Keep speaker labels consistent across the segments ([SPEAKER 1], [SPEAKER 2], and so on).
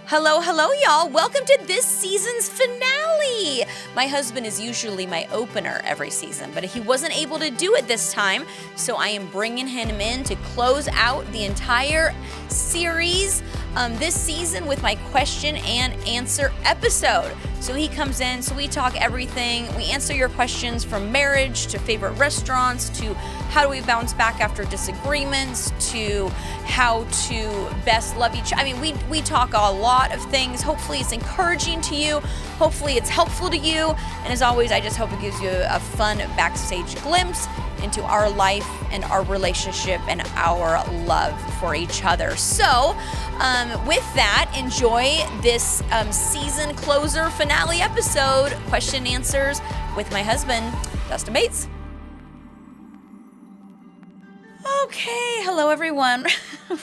[SPEAKER 1] Hello, y'all. Welcome to this season's finale. My husband is usually my opener every season, but he wasn't able to do it this time, so I am bringing him in to close out the entire series this season with my question and answer episode. So he comes in, so we talk everything. We answer your questions from marriage to favorite restaurants to how do we bounce back after disagreements to how to best love each other. I mean, we talk a lot of things. Hopefully it's encouraging to you. Hopefully it's helpful to you. And as always, I just hope it gives you a fun backstage glimpse into our life and our relationship and our love for each other. So with that, enjoy this season closer finale episode, question and answers with my husband, Dustin Bates. Okay, hello everyone.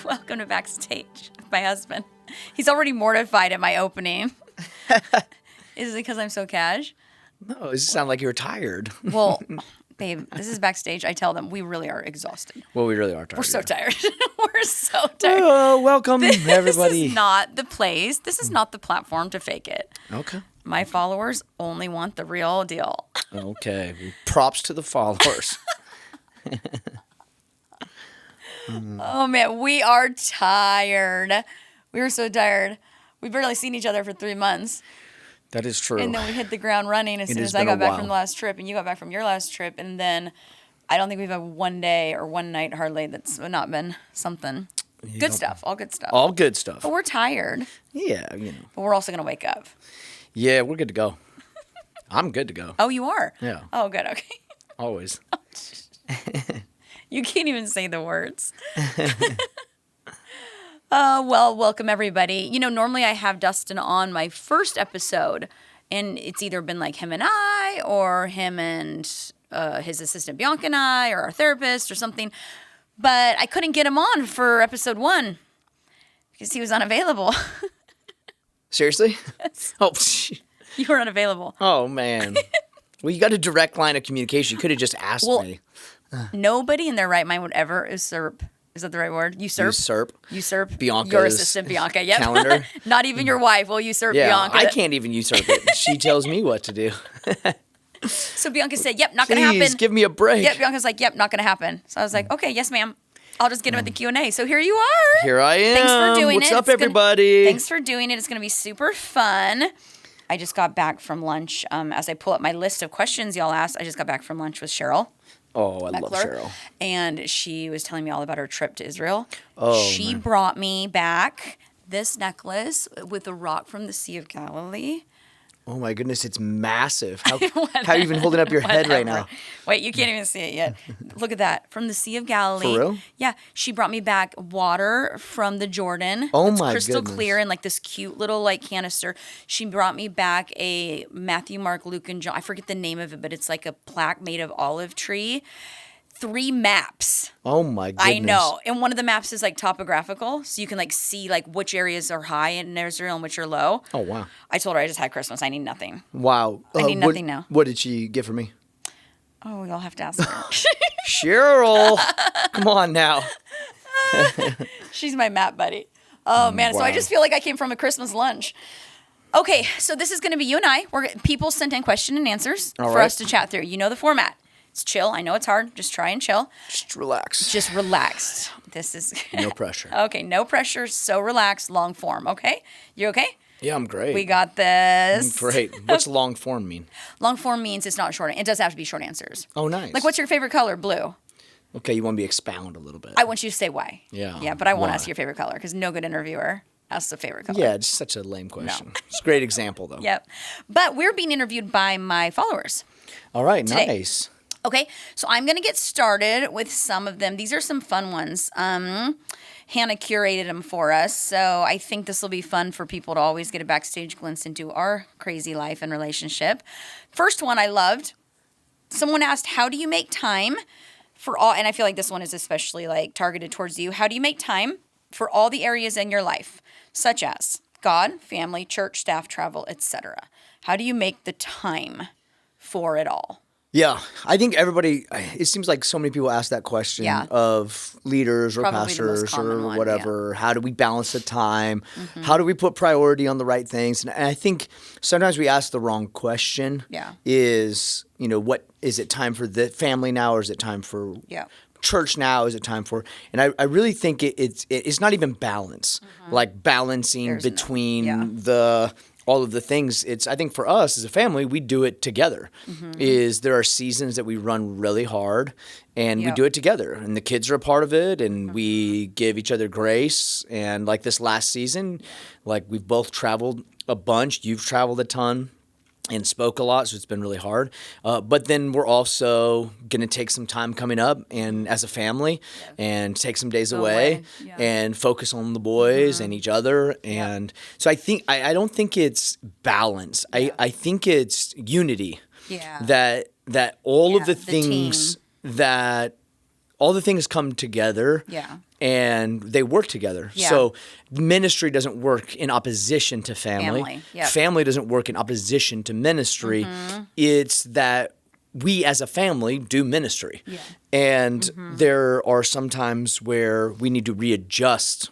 [SPEAKER 1] Welcome to Backstage with my husband. He's already mortified at my opening. Is it because I'm so cash?
[SPEAKER 2] No, it just sounded like you were tired.
[SPEAKER 1] Well, babe, this is Backstage. I tell them we really are exhausted.
[SPEAKER 2] Well, we really are tired.
[SPEAKER 1] We're so tired. We're so tired.
[SPEAKER 2] Oh, welcome, everybody.
[SPEAKER 1] This is not the place. This is not the platform to fake it.
[SPEAKER 2] Okay.
[SPEAKER 1] My followers only want the real deal.
[SPEAKER 2] Okay. Props to the followers.
[SPEAKER 1] Oh, man, we are tired. We were so tired. We've barely seen each other for 3 months.
[SPEAKER 2] That is true.
[SPEAKER 1] And then we hit the ground running as soon as I got back from the last trip, and you got back from your last trip. And then I don't think we've had one day or one night hardly that's not been something.
[SPEAKER 2] Yep.
[SPEAKER 1] Good stuff. All good stuff.
[SPEAKER 2] All good stuff.
[SPEAKER 1] But we're tired.
[SPEAKER 2] Yeah, you know.
[SPEAKER 1] But we're also going to wake up.
[SPEAKER 2] Yeah, we're good to go. I'm good to go.
[SPEAKER 1] Oh, you are?
[SPEAKER 2] Yeah.
[SPEAKER 1] Oh, good. Okay.
[SPEAKER 2] Always.
[SPEAKER 1] You can't even say the words. Well, welcome everybody. You know, normally I have Dustin on my first episode, and it's either been like him and I, or him and his assistant Bianca and I, or our therapist or something. But I couldn't get him on for episode 1 because he was unavailable.
[SPEAKER 2] Seriously?
[SPEAKER 1] Yes.
[SPEAKER 2] Oh,
[SPEAKER 1] You were unavailable.
[SPEAKER 2] oh man. Well, you got a direct line of communication. You could have just asked me.
[SPEAKER 1] Nobody in their right mind would ever usurp. Is that the right word? Usurp.
[SPEAKER 2] Bianca's
[SPEAKER 1] Your assistant Bianca. Yep.
[SPEAKER 2] calendar.
[SPEAKER 1] Not even your wife will usurp
[SPEAKER 2] Yeah,
[SPEAKER 1] Bianca.
[SPEAKER 2] I can't even usurp it. She tells me what to do.
[SPEAKER 1] So Bianca said, yep, not going to happen.
[SPEAKER 2] Please, give me a break.
[SPEAKER 1] Yep, Bianca's like, yep, not going to happen. So I was like, okay, yes, ma'am. I'll just get him at the Q&A. So here you are.
[SPEAKER 2] Here I am.
[SPEAKER 1] Thanks for doing
[SPEAKER 2] What's
[SPEAKER 1] it.
[SPEAKER 2] up, everybody?
[SPEAKER 1] Thanks for doing it. It's going to be super fun. I just got back from lunch. As I pull up my list of questions y'all asked, I just got back from lunch with Cheryl.
[SPEAKER 2] Oh, I love
[SPEAKER 1] Meckler,
[SPEAKER 2] Cheryl.
[SPEAKER 1] And she was telling me all about her trip to Israel.
[SPEAKER 2] Oh,
[SPEAKER 1] she brought me back this necklace with a rock from the Sea of Galilee.
[SPEAKER 2] Oh my goodness, it's massive. How are you even holding up your head right now?
[SPEAKER 1] Wait, you can't even see it yet. Look at that. From the Sea of Galilee.
[SPEAKER 2] For real?
[SPEAKER 1] Yeah. She brought me back water from the Jordan.
[SPEAKER 2] Oh
[SPEAKER 1] It's
[SPEAKER 2] my
[SPEAKER 1] crystal
[SPEAKER 2] goodness.
[SPEAKER 1] clear in like this cute little like canister. She brought me back a Matthew, Mark, Luke, and John. I forget the name of it, but it's like a plaque made of olive tree. 3 maps.
[SPEAKER 2] Oh my goodness.
[SPEAKER 1] I know. And one of the maps is like topographical. So you can like see like which areas are high in Israel and which are low.
[SPEAKER 2] Oh, wow.
[SPEAKER 1] I told her I just had Christmas. I need nothing.
[SPEAKER 2] Wow.
[SPEAKER 1] I need nothing now.
[SPEAKER 2] What did she get for me?
[SPEAKER 1] Oh, y'all have to ask her.
[SPEAKER 2] Cheryl. Come on now.
[SPEAKER 1] She's my map buddy. Oh, man. So I
[SPEAKER 2] Wow.
[SPEAKER 1] just feel like I came from a Christmas lunch. Okay. So this is going to be you and I. People sent in question and answers
[SPEAKER 2] All
[SPEAKER 1] for
[SPEAKER 2] right.
[SPEAKER 1] us to chat through. You know the format. It's chill. I know it's hard. Just try and chill.
[SPEAKER 2] Just relax.
[SPEAKER 1] Just relaxed. This is...
[SPEAKER 2] No pressure.
[SPEAKER 1] Okay. No pressure. So relaxed. Long form. Okay? You okay?
[SPEAKER 2] Yeah, I'm great.
[SPEAKER 1] We got this.
[SPEAKER 2] Great. What's long form mean?
[SPEAKER 1] Long form means it's not short. It does have to be short answers.
[SPEAKER 2] Oh, nice.
[SPEAKER 1] Like, what's your favorite color? Blue.
[SPEAKER 2] Okay, you want me to expound a little bit.
[SPEAKER 1] I want you to say why.
[SPEAKER 2] Yeah.
[SPEAKER 1] Yeah, but I won't
[SPEAKER 2] Why?
[SPEAKER 1] ask your favorite color because no good interviewer asks the favorite color.
[SPEAKER 2] Yeah, it's such a lame question. It's a great example, though.
[SPEAKER 1] Yep. But we're being interviewed by my followers.
[SPEAKER 2] All right,
[SPEAKER 1] Today.
[SPEAKER 2] nice.
[SPEAKER 1] Okay, so I'm going to get started with some of them. These are some fun ones. Hannah curated them for us, so I think this will be fun for people to always get a backstage glimpse into our crazy life and relationship. First one I loved. Someone asked, how do you make time for all, and I feel like this one is especially like targeted towards you. How do you make time for all the areas in your life, such as God, family, church, staff, travel, etc.? How do you make the time for it all?
[SPEAKER 2] Yeah, I think everybody, it seems like so many people ask that question of leaders or
[SPEAKER 1] Probably the most
[SPEAKER 2] pastors
[SPEAKER 1] common
[SPEAKER 2] or
[SPEAKER 1] one,
[SPEAKER 2] whatever. How do we balance the time? How do we put priority on the right things? And I think sometimes we ask the wrong question.
[SPEAKER 1] Yeah.
[SPEAKER 2] Is, what is it time for the family now, or is it time for church now? Is it time for? And I really think it's not even balance, like balancing between all of the things. I think for us as a family, we do it together. There are seasons that we run really hard and we do it together, and the kids are a part of it, and we give each other grace. And like this last season, like we've both traveled a bunch. You've traveled a ton and spoke a lot, so it's been really hard. But then we're also going to take some time coming up and as a family and take some days away and focus on the boys and each other. And so I don't think it's balance. I think it's unity. Yeah. That all of the things all the things come together. Yeah. And they work together. Yeah. So ministry doesn't work in opposition to family. Family doesn't work in opposition to ministry. It's that we as a family do ministry. Yeah. And there are some times where we need to readjust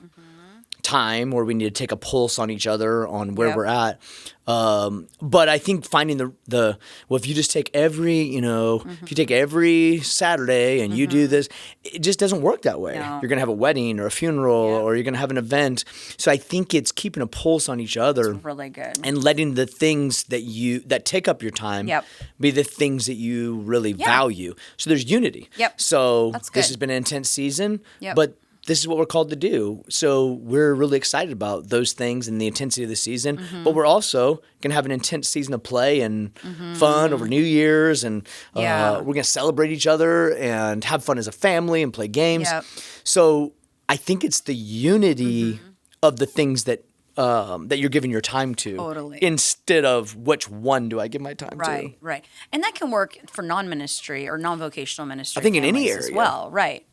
[SPEAKER 2] time, or we need to take a pulse on each other on where we're at. But I think finding if you just take every, if you take every Saturday and you do this, it just doesn't work that way. No. You're going to have a wedding or a funeral or you're going to have an event. So I think it's keeping a pulse on each other.
[SPEAKER 1] That's really good.
[SPEAKER 2] And letting the things that take up your time be the things that you really value. So there's unity. Yep. So this has been an intense season, but this is what we're called to do. So we're really excited about those things and the intensity of the season. But we're also going to have an intense season of play and fun over New Year's. And we're going to celebrate each other and have fun as a family and play games. Yep. So I think it's the unity of the things that you're giving your time to, instead of which one do I give my time to.
[SPEAKER 1] Right. And that can work for non-ministry or non-vocational ministry.
[SPEAKER 2] I think in any area
[SPEAKER 1] as well. Right.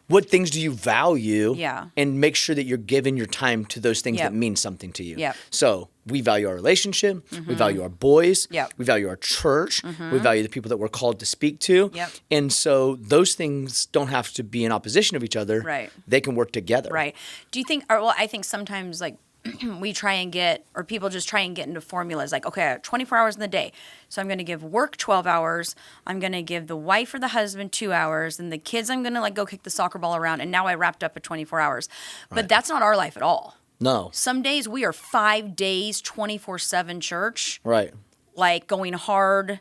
[SPEAKER 2] What things do you value? Yeah. And make sure that you're giving your time to those things that mean something to you. Yeah. So we value our relationship. We value our boys. We value our church. We value the people that we're called to speak to. And so those things don't have to be in opposition of each other. Right. They can work together.
[SPEAKER 1] Right. Do you think? I think sometimes we try and people just try and get into formulas like, okay, I have 24 hours in the day. So I'm going to give work 12 hours. I'm going to give the wife or the husband 2 hours. And the kids, I'm going to go kick the soccer ball around. And now I wrapped up at 24 hours. But that's not our life at all.
[SPEAKER 2] No.
[SPEAKER 1] Some days we are 5 days, 24/7 church.
[SPEAKER 2] Right.
[SPEAKER 1] Going hard,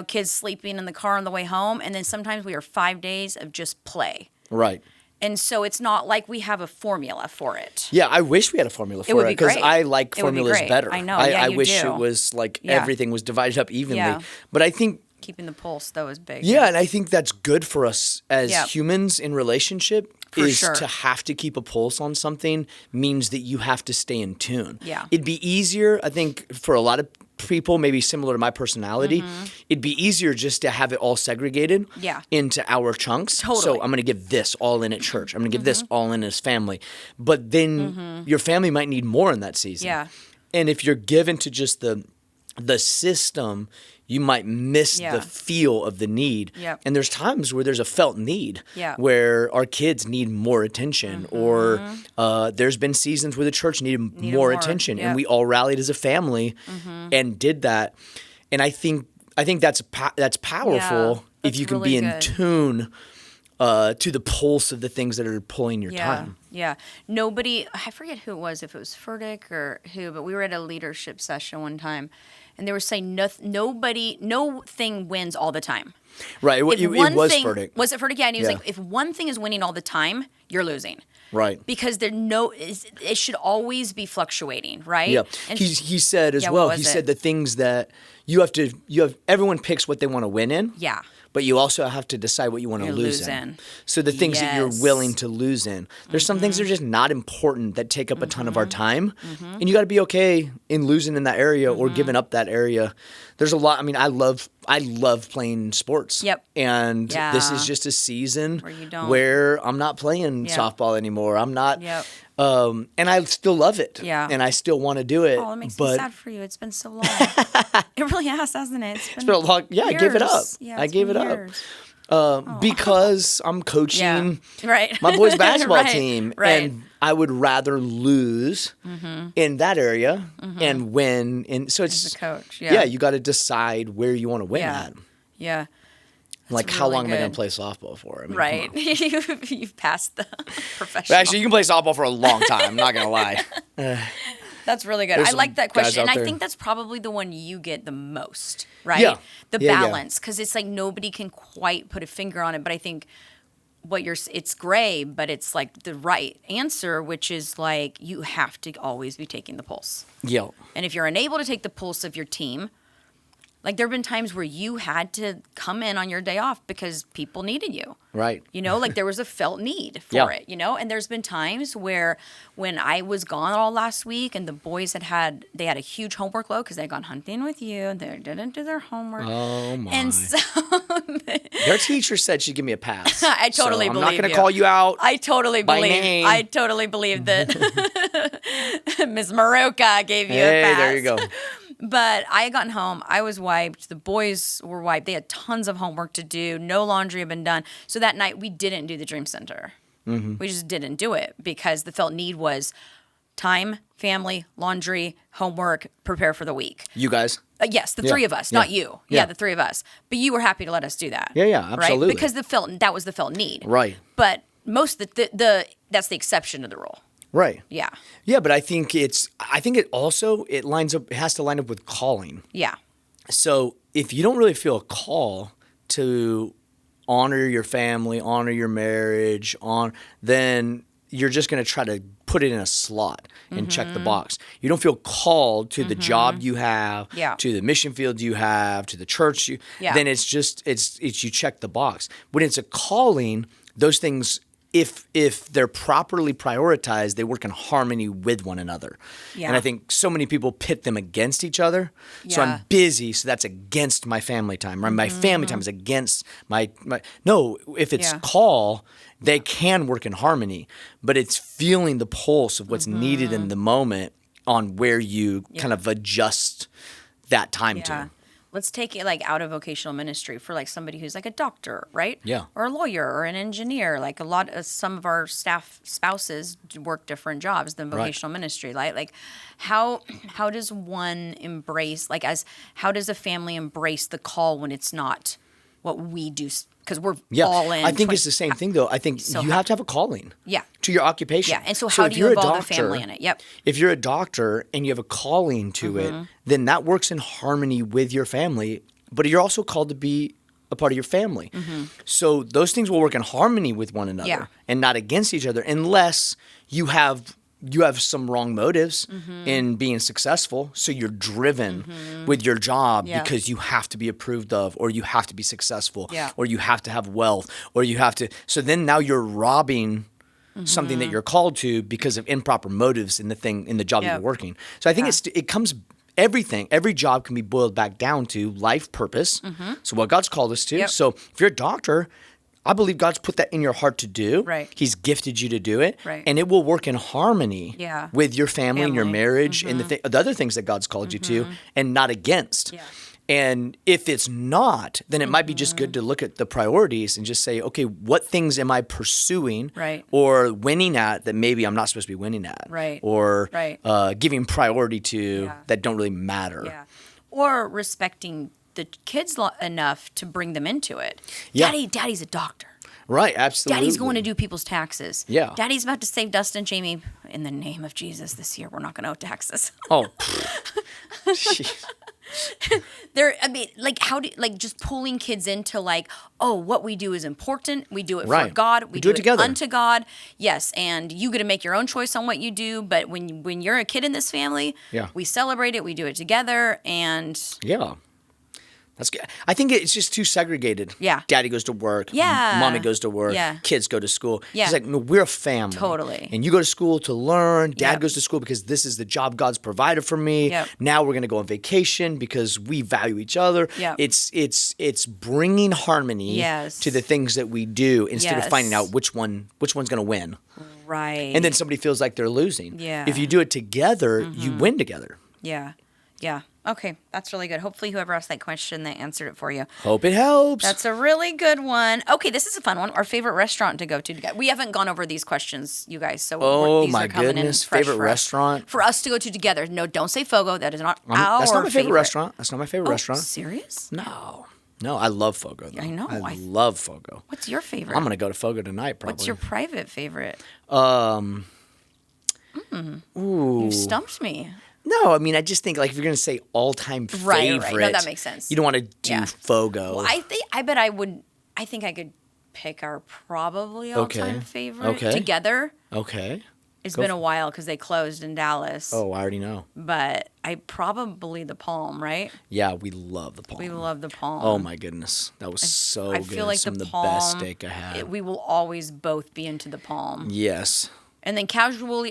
[SPEAKER 1] kids sleeping in the car on the way home. And then sometimes we are 5 days of just play.
[SPEAKER 2] Right.
[SPEAKER 1] And so it's not like we have a formula for it.
[SPEAKER 2] Yeah, I wish we had a formula for it because I like formulas better.
[SPEAKER 1] I know.
[SPEAKER 2] I wish it was everything was divided up evenly. Yeah. But I think
[SPEAKER 1] keeping the pulse though is big.
[SPEAKER 2] Yeah, and I think that's good for us as humans in relationship. To have to keep a pulse on something means that you have to stay in tune. Yeah. It'd be easier, I think, for a lot of people, maybe similar to my personality, it'd be easier just to have it all segregated into our chunks. Totally. So I'm going to give this all in at church. I'm going to give this all in as family. But then your family might need more in that season. Yeah. And if you're given to just the system, you might miss the feel of the need. Yep. And there's times where there's a felt need where our kids need more attention or there's been seasons where the church needed more attention and we all rallied as a family and did that. And I think that's powerful if you can really be in tune to the pulse of the things that are pulling your time.
[SPEAKER 1] Yeah. Nobody, I forget who it was, if it was Furtick or who, but we were at a leadership session one time. And they were saying no thing wins all the time.
[SPEAKER 2] Right. It was Furtick.
[SPEAKER 1] Was it Furtick? Yeah. And he was like, if one thing is winning all the time, you're losing.
[SPEAKER 2] Right.
[SPEAKER 1] Because it should always be fluctuating, right?
[SPEAKER 2] Yeah. And he said as well, he said the things that everyone picks what they want to win in. Yeah. But you also have to decide what you want to lose in. So the things that you're willing to lose in. There's some things that are just not important that take up a ton of our time. And you got to be okay in losing in that area or giving up that area. There's a lot. I mean, I love I love playing sports.
[SPEAKER 1] Yep.
[SPEAKER 2] And this is just a season
[SPEAKER 1] where
[SPEAKER 2] I'm not playing softball anymore. I'm not.
[SPEAKER 1] Yep.
[SPEAKER 2] And I still love it.
[SPEAKER 1] Yeah.
[SPEAKER 2] And I still want to do it.
[SPEAKER 1] Oh, it makes me sad for you. It's been so long. It really has, hasn't it?
[SPEAKER 2] It's been a long. Yeah,
[SPEAKER 1] years.
[SPEAKER 2] I gave it up.
[SPEAKER 1] Yeah,
[SPEAKER 2] I gave it up. Because I'm coaching my boys' basketball team, and I would rather lose in that area and win. And so it's
[SPEAKER 1] as a coach.
[SPEAKER 2] you got to decide where you want to win at.
[SPEAKER 1] Yeah.
[SPEAKER 2] Like, how long am I going to play softball for? I mean,
[SPEAKER 1] You've passed the professional.
[SPEAKER 2] Actually, you can play softball for a long time. I'm not going to lie.
[SPEAKER 1] That's really good. I like that question. And I think that's probably the one you get the most, right?
[SPEAKER 2] Yeah.
[SPEAKER 1] The balance. Because it's like nobody can quite put a finger on it. But I think it's gray, but it's like the right answer, which is like you have to always be taking the pulse.
[SPEAKER 2] Yeah.
[SPEAKER 1] And if you're unable to take the pulse of your team, like there have been times where you had to come in on your day off because people needed you.
[SPEAKER 2] Right.
[SPEAKER 1] You know, like there was a felt need for it, you know? And there's been times where when I was gone all last week and the boys had a huge homework load because they'd gone hunting with you and they didn't do their homework.
[SPEAKER 2] Oh, my.
[SPEAKER 1] And so
[SPEAKER 2] their teacher said she'd give me a pass.
[SPEAKER 1] I totally believe
[SPEAKER 2] I'm not going to call you out.
[SPEAKER 1] I totally believe that Ms. Maroka gave you a pass.
[SPEAKER 2] Hey, there you go.
[SPEAKER 1] But I had gotten home. I was wiped. The boys were wiped. They had tons of homework to do. No laundry had been done. So that night, we didn't do the Dream Center. Mm-hmm. We just didn't do it because the felt need was time, family, laundry, homework, prepare for the week.
[SPEAKER 2] You guys?
[SPEAKER 1] Yes, the three of us, not you. Yeah, the three of us. But you were happy to let us do that.
[SPEAKER 2] Yeah, absolutely.
[SPEAKER 1] Right? Because that was the felt need.
[SPEAKER 2] Right.
[SPEAKER 1] But most of that's the exception to the rule.
[SPEAKER 2] Right.
[SPEAKER 1] Yeah.
[SPEAKER 2] Yeah, but I think it lines up, it has to line up with calling.
[SPEAKER 1] Yeah.
[SPEAKER 2] So if you don't really feel a call to honor your family, honor your marriage, then you're just going to try to put it in a slot and check the box. You don't feel called to the job you have, to the mission field you have, to the church then it's you check the box. When it's a calling, those things, if they're properly prioritized, they work in harmony with one another. Yeah. And I think so many people pit them against each other. Yeah. So I'm busy, so that's against my family time. Right? My family time is against my no, if it's call, they can work in harmony, but it's feeling the pulse of what's needed in the moment on where you kind of adjust that time to.
[SPEAKER 1] Let's take it like out of vocational ministry for like somebody who's like a doctor, right?
[SPEAKER 2] Yeah.
[SPEAKER 1] Or a lawyer or an engineer. Like some of our staff spouses work different jobs than vocational ministry. Like how does one embrace, how does a family embrace the call when it's not what we do? Because we're all in.
[SPEAKER 2] I think it's the same thing, though. I think you have to have a calling to your occupation.
[SPEAKER 1] Yeah, and so how do you involve the family in it? Yep.
[SPEAKER 2] If you're a doctor and you have a calling to it, then that works in harmony with your family, but you're also called to be a part of your family. So those things will work in harmony with one another and not against each other unless you have some wrong motives in being successful. So you're driven with your job because you have to be approved of, or you have to be successful, or you have to have wealth, or you have to. So then now you're robbing something that you're called to because of improper motives in the job that you're working. So I think it comes. Every job can be boiled back down to life purpose. So what God's called us to. Yep. So if you're a doctor, I believe God's put that in your heart to do.
[SPEAKER 1] Right.
[SPEAKER 2] He's gifted you to do it.
[SPEAKER 1] Right.
[SPEAKER 2] And it will work in harmony with your family and your marriage and the other things that God's called you to, and not against. Yeah. And if it's not, then it might be just good to look at the priorities and just say, okay, what things am I pursuing or winning at that maybe I'm not supposed to be winning at?
[SPEAKER 1] Right.
[SPEAKER 2] Or giving priority to that don't really matter.
[SPEAKER 1] Yeah. Or respecting the kids enough to bring them into it.
[SPEAKER 2] Yeah.
[SPEAKER 1] Daddy's a doctor.
[SPEAKER 2] Right, absolutely.
[SPEAKER 1] Daddy's going to do people's taxes.
[SPEAKER 2] Yeah.
[SPEAKER 1] Daddy's about to save Dustin, Jamie. In the name of Jesus, this year we're not going to owe taxes.
[SPEAKER 2] Oh.
[SPEAKER 1] Just pulling kids into what we do is important. We do it for God. We do it
[SPEAKER 2] together
[SPEAKER 1] unto God. Yes, and you get to make your own choice on what you do. But when you're a kid in this family, we celebrate it. We do it together, and
[SPEAKER 2] That's good. I think it's just too segregated.
[SPEAKER 1] Yeah.
[SPEAKER 2] Daddy goes to work.
[SPEAKER 1] Yeah.
[SPEAKER 2] Mommy goes to work.
[SPEAKER 1] Yeah.
[SPEAKER 2] Kids go to school.
[SPEAKER 1] Yeah.
[SPEAKER 2] It's like, no, we're a family.
[SPEAKER 1] Totally.
[SPEAKER 2] And you go to school to learn. Dad
[SPEAKER 1] Yep.
[SPEAKER 2] goes to school because this is the job God's provided for me.
[SPEAKER 1] Yep.
[SPEAKER 2] Now we're going to go on vacation because we value each other.
[SPEAKER 1] Yep.
[SPEAKER 2] It's bringing harmony
[SPEAKER 1] Yes.
[SPEAKER 2] to the things that we do instead of
[SPEAKER 1] Yes.
[SPEAKER 2] finding out which one's going to win.
[SPEAKER 1] Right.
[SPEAKER 2] And then somebody feels like they're losing.
[SPEAKER 1] Yeah.
[SPEAKER 2] If you do it together, you win together.
[SPEAKER 1] Yeah. Yeah. Okay. That's really good. Hopefully whoever asked that question, they answered it for you.
[SPEAKER 2] Hope it helps.
[SPEAKER 1] That's a really good one. Okay, this is a fun one. Our favorite restaurant to go to together. We haven't gone over these questions, you guys. So these
[SPEAKER 2] my
[SPEAKER 1] are coming
[SPEAKER 2] goodness.
[SPEAKER 1] in fresh
[SPEAKER 2] Favorite
[SPEAKER 1] for us.
[SPEAKER 2] restaurant?
[SPEAKER 1] For us to go to together. No, don't say Fogo. That is not our
[SPEAKER 2] That's not my favorite
[SPEAKER 1] favorite
[SPEAKER 2] restaurant. That's not my favorite restaurant.
[SPEAKER 1] Serious?
[SPEAKER 2] No, I love Fogo. Though.
[SPEAKER 1] I know.
[SPEAKER 2] I love Fogo.
[SPEAKER 1] What's your favorite?
[SPEAKER 2] I'm gonna go to Fogo tonight. Probably.
[SPEAKER 1] What's your private favorite?
[SPEAKER 2] Ooh.
[SPEAKER 1] You stumped me.
[SPEAKER 2] No, I mean I just think like if you're gonna say all time favorite,
[SPEAKER 1] Right. No, that makes sense.
[SPEAKER 2] You don't want to do
[SPEAKER 1] Yeah.
[SPEAKER 2] Fogo.
[SPEAKER 1] Well, I think I could pick our probably all-time favorite
[SPEAKER 2] Okay.
[SPEAKER 1] together.
[SPEAKER 2] Okay.
[SPEAKER 1] It's
[SPEAKER 2] Go
[SPEAKER 1] been
[SPEAKER 2] for
[SPEAKER 1] a while because they closed in Dallas.
[SPEAKER 2] Oh, I already know.
[SPEAKER 1] But I probably the Palm, right?
[SPEAKER 2] Yeah, we love the Palm.
[SPEAKER 1] We love the Palm.
[SPEAKER 2] Oh my goodness, that was so
[SPEAKER 1] I
[SPEAKER 2] good.
[SPEAKER 1] feel like
[SPEAKER 2] Some
[SPEAKER 1] the
[SPEAKER 2] of the
[SPEAKER 1] Palm,
[SPEAKER 2] best steak I had.
[SPEAKER 1] we will always both be into the Palm.
[SPEAKER 2] Yes.
[SPEAKER 1] And then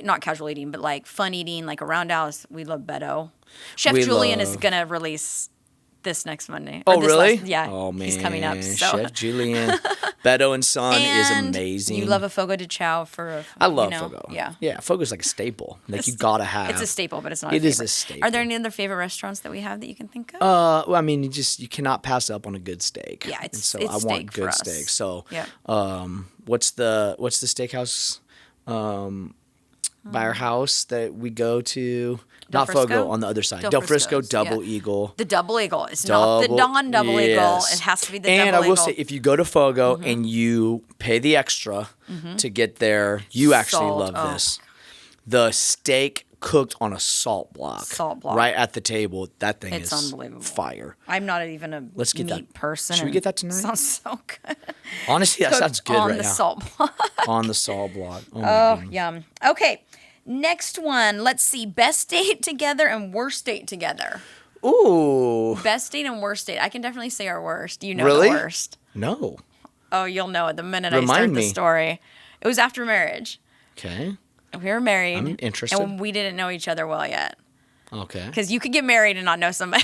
[SPEAKER 1] not casual eating, but like fun eating, like around Dallas, we love Beto. Chef
[SPEAKER 2] We
[SPEAKER 1] Julian is
[SPEAKER 2] love-
[SPEAKER 1] going to release this next Monday.
[SPEAKER 2] Oh,
[SPEAKER 1] Or this
[SPEAKER 2] really?
[SPEAKER 1] yeah.
[SPEAKER 2] Oh, man.
[SPEAKER 1] He's coming up. So.
[SPEAKER 2] Chef Julian. Beto and Son is
[SPEAKER 1] And
[SPEAKER 2] amazing.
[SPEAKER 1] You love a Fogo de Chao for
[SPEAKER 2] I love
[SPEAKER 1] you know,
[SPEAKER 2] Fogo.
[SPEAKER 1] Yeah.
[SPEAKER 2] Yeah, Fogo's like a staple. Like you gotta have.
[SPEAKER 1] It's a staple, but it's not
[SPEAKER 2] It
[SPEAKER 1] a
[SPEAKER 2] is
[SPEAKER 1] favorite.
[SPEAKER 2] a staple.
[SPEAKER 1] Are there any other favorite restaurants that we have that you can think of?
[SPEAKER 2] Well, I mean, you cannot pass up on a good steak.
[SPEAKER 1] Yeah,
[SPEAKER 2] And
[SPEAKER 1] it's
[SPEAKER 2] so
[SPEAKER 1] it's
[SPEAKER 2] I
[SPEAKER 1] steak
[SPEAKER 2] want
[SPEAKER 1] for
[SPEAKER 2] good
[SPEAKER 1] us.
[SPEAKER 2] steak. So,
[SPEAKER 1] Yeah.
[SPEAKER 2] what's the steakhouse by our house that we go to? Not
[SPEAKER 1] Frisco?
[SPEAKER 2] Fogo, on the other side.
[SPEAKER 1] Del
[SPEAKER 2] Del Frisco
[SPEAKER 1] Frisco's,
[SPEAKER 2] Double
[SPEAKER 1] yeah.
[SPEAKER 2] Eagle.
[SPEAKER 1] The Double Eagle. It's not the non-Double Eagle.
[SPEAKER 2] Yes.
[SPEAKER 1] It has to be the
[SPEAKER 2] and
[SPEAKER 1] Double Eagle.
[SPEAKER 2] I will say, if you go to Fogo and you pay the extra to get there, you actually
[SPEAKER 1] Salt.
[SPEAKER 2] love this. The steak cooked on a salt block.
[SPEAKER 1] Salt block.
[SPEAKER 2] Right at the table. That thing
[SPEAKER 1] It's
[SPEAKER 2] is
[SPEAKER 1] unbelievable.
[SPEAKER 2] fire.
[SPEAKER 1] I'm not even a
[SPEAKER 2] Let's get
[SPEAKER 1] meat
[SPEAKER 2] that.
[SPEAKER 1] person.
[SPEAKER 2] Should we
[SPEAKER 1] and
[SPEAKER 2] get that tonight?
[SPEAKER 1] Sounds so good.
[SPEAKER 2] Honestly, that sounds good
[SPEAKER 1] on
[SPEAKER 2] right
[SPEAKER 1] the
[SPEAKER 2] now.
[SPEAKER 1] salt block.
[SPEAKER 2] On the salt block. Oh, my
[SPEAKER 1] Oh,
[SPEAKER 2] goodness.
[SPEAKER 1] yum. Okay, next one. Let's see. Best date together and worst date together.
[SPEAKER 2] Ooh.
[SPEAKER 1] Best date and worst date. I can definitely say our worst. You know
[SPEAKER 2] Really?
[SPEAKER 1] the worst.
[SPEAKER 2] No.
[SPEAKER 1] Oh, you'll know it the minute I
[SPEAKER 2] Remind
[SPEAKER 1] start
[SPEAKER 2] me.
[SPEAKER 1] the story. It was after marriage.
[SPEAKER 2] Okay.
[SPEAKER 1] We were married.
[SPEAKER 2] I'm interested.
[SPEAKER 1] And we didn't know each other well yet.
[SPEAKER 2] Okay.
[SPEAKER 1] Because you could get married and not know somebody.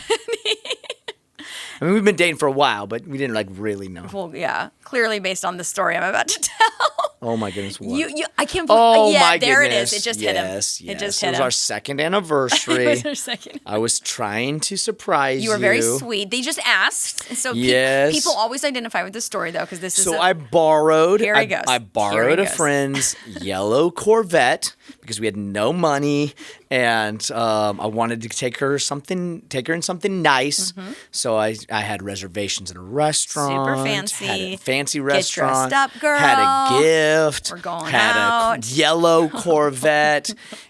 [SPEAKER 2] I mean, we've been dating for a while, but we didn't like really know.
[SPEAKER 1] Well, yeah. Clearly based on the story I'm about to tell.
[SPEAKER 2] Oh my goodness, what?
[SPEAKER 1] I can't believe.
[SPEAKER 2] Oh
[SPEAKER 1] yeah,
[SPEAKER 2] my
[SPEAKER 1] there
[SPEAKER 2] goodness.
[SPEAKER 1] it is. It just
[SPEAKER 2] yes,
[SPEAKER 1] hit him.
[SPEAKER 2] Yes.
[SPEAKER 1] It just
[SPEAKER 2] It
[SPEAKER 1] hit
[SPEAKER 2] was
[SPEAKER 1] him.
[SPEAKER 2] our second anniversary.
[SPEAKER 1] It was our second.
[SPEAKER 2] I was trying to surprise you.
[SPEAKER 1] You were very sweet. They just asked. So
[SPEAKER 2] Yes.
[SPEAKER 1] people always identify with the story, though, because this is.
[SPEAKER 2] So I borrowed.
[SPEAKER 1] Here he goes.
[SPEAKER 2] I
[SPEAKER 1] Here
[SPEAKER 2] borrowed
[SPEAKER 1] he
[SPEAKER 2] a
[SPEAKER 1] goes.
[SPEAKER 2] friend's yellow Corvette because we had no money, and I wanted to take her in something nice. So I had reservations at a restaurant.
[SPEAKER 1] Super fancy.
[SPEAKER 2] Had a fancy
[SPEAKER 1] dressed
[SPEAKER 2] restaurant.
[SPEAKER 1] up, girl.
[SPEAKER 2] Had a gift.
[SPEAKER 1] We're going
[SPEAKER 2] had
[SPEAKER 1] out.
[SPEAKER 2] a yellow Corvette.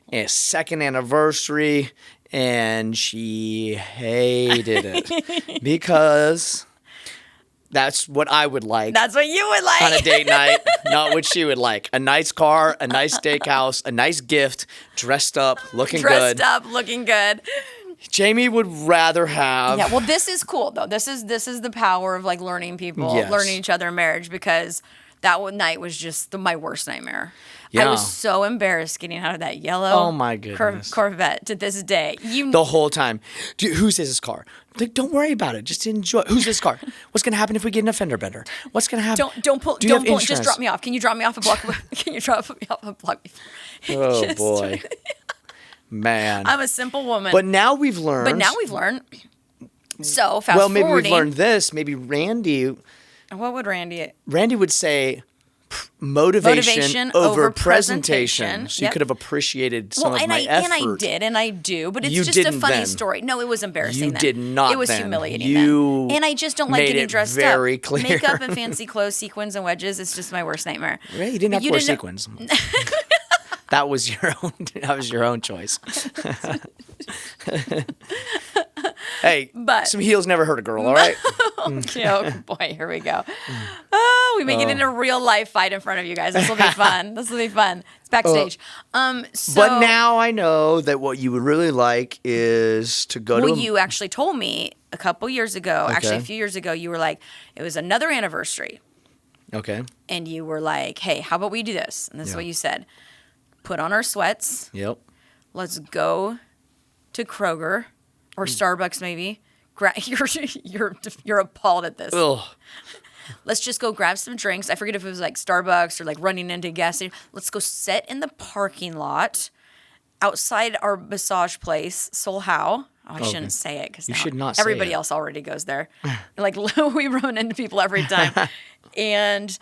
[SPEAKER 2] And a second anniversary, and she hated it because that's what I would like.
[SPEAKER 1] That's what you would like.
[SPEAKER 2] On a date night, not what she would like. A nice car, a nice steakhouse, a nice gift, dressed up, looking
[SPEAKER 1] Dressed
[SPEAKER 2] good.
[SPEAKER 1] up, looking good.
[SPEAKER 2] Jamie would rather have.
[SPEAKER 1] Yeah, well, this is cool though. This is the power of like learning people,
[SPEAKER 2] Yes.
[SPEAKER 1] learning each other in marriage, because that one night was just my worst nightmare. I
[SPEAKER 2] Yeah.
[SPEAKER 1] was so embarrassed getting out of that yellow
[SPEAKER 2] Oh, my goodness.
[SPEAKER 1] Corvette to this day.
[SPEAKER 2] The whole time. Whose is this car? Like, don't worry about it. Just enjoy. Who's this car? What's gonna happen if we get an offender bender? What's gonna happen?
[SPEAKER 1] Don't pull.
[SPEAKER 2] Do you have
[SPEAKER 1] Don't pull. Just
[SPEAKER 2] insurance?
[SPEAKER 1] drop me off. Can you drop me off a block? Can you drop me off a block?
[SPEAKER 2] Oh
[SPEAKER 1] Just-
[SPEAKER 2] boy, man.
[SPEAKER 1] I'm a simple woman.
[SPEAKER 2] But now we've learned.
[SPEAKER 1] So fast
[SPEAKER 2] Well, maybe
[SPEAKER 1] forwarding.
[SPEAKER 2] we've learned this. Maybe Randy
[SPEAKER 1] What would Randy?
[SPEAKER 2] would say motivation over presentation. So
[SPEAKER 1] Yep.
[SPEAKER 2] you could have appreciated some of my
[SPEAKER 1] and
[SPEAKER 2] effort.
[SPEAKER 1] I do, but it's
[SPEAKER 2] You
[SPEAKER 1] just a
[SPEAKER 2] didn't
[SPEAKER 1] funny
[SPEAKER 2] then.
[SPEAKER 1] story. No, it was embarrassing.
[SPEAKER 2] You
[SPEAKER 1] then.
[SPEAKER 2] did not
[SPEAKER 1] It was
[SPEAKER 2] then.
[SPEAKER 1] humiliating.
[SPEAKER 2] You
[SPEAKER 1] then. And I just don't like
[SPEAKER 2] made
[SPEAKER 1] getting
[SPEAKER 2] it
[SPEAKER 1] dressed
[SPEAKER 2] very
[SPEAKER 1] up.
[SPEAKER 2] clear.
[SPEAKER 1] Makeup and fancy clothes, sequins and wedges. It's just my worst nightmare.
[SPEAKER 2] Right? You didn't have
[SPEAKER 1] But
[SPEAKER 2] to wear
[SPEAKER 1] didn't-
[SPEAKER 2] sequins. That was your own. That was your own choice. Hey,
[SPEAKER 1] But-
[SPEAKER 2] some heels never hurt a girl. All right.
[SPEAKER 1] Oh boy, here we go. Oh, we make it into a real life fight in front of you guys. This will be fun. This will be fun. It's backstage. So,
[SPEAKER 2] But now I know that what you would really like is to go to.
[SPEAKER 1] well, you actually told me a couple years ago, actually a few years ago, you were like, it was another anniversary.
[SPEAKER 2] Okay.
[SPEAKER 1] And you were like, hey, how about we do this? And this is what you said. Put on our sweats.
[SPEAKER 2] Yep.
[SPEAKER 1] Let's go to Kroger or Starbucks maybe. You're appalled at this.
[SPEAKER 2] Ugh.
[SPEAKER 1] Let's just go grab some drinks. I forget if it was like Starbucks or like running into a gas station. Let's go sit in the parking lot outside our massage place, Soul How. Oh, I shouldn't say it because
[SPEAKER 2] you should not say
[SPEAKER 1] everybody
[SPEAKER 2] it.
[SPEAKER 1] else already goes there. Like we run into people every time. And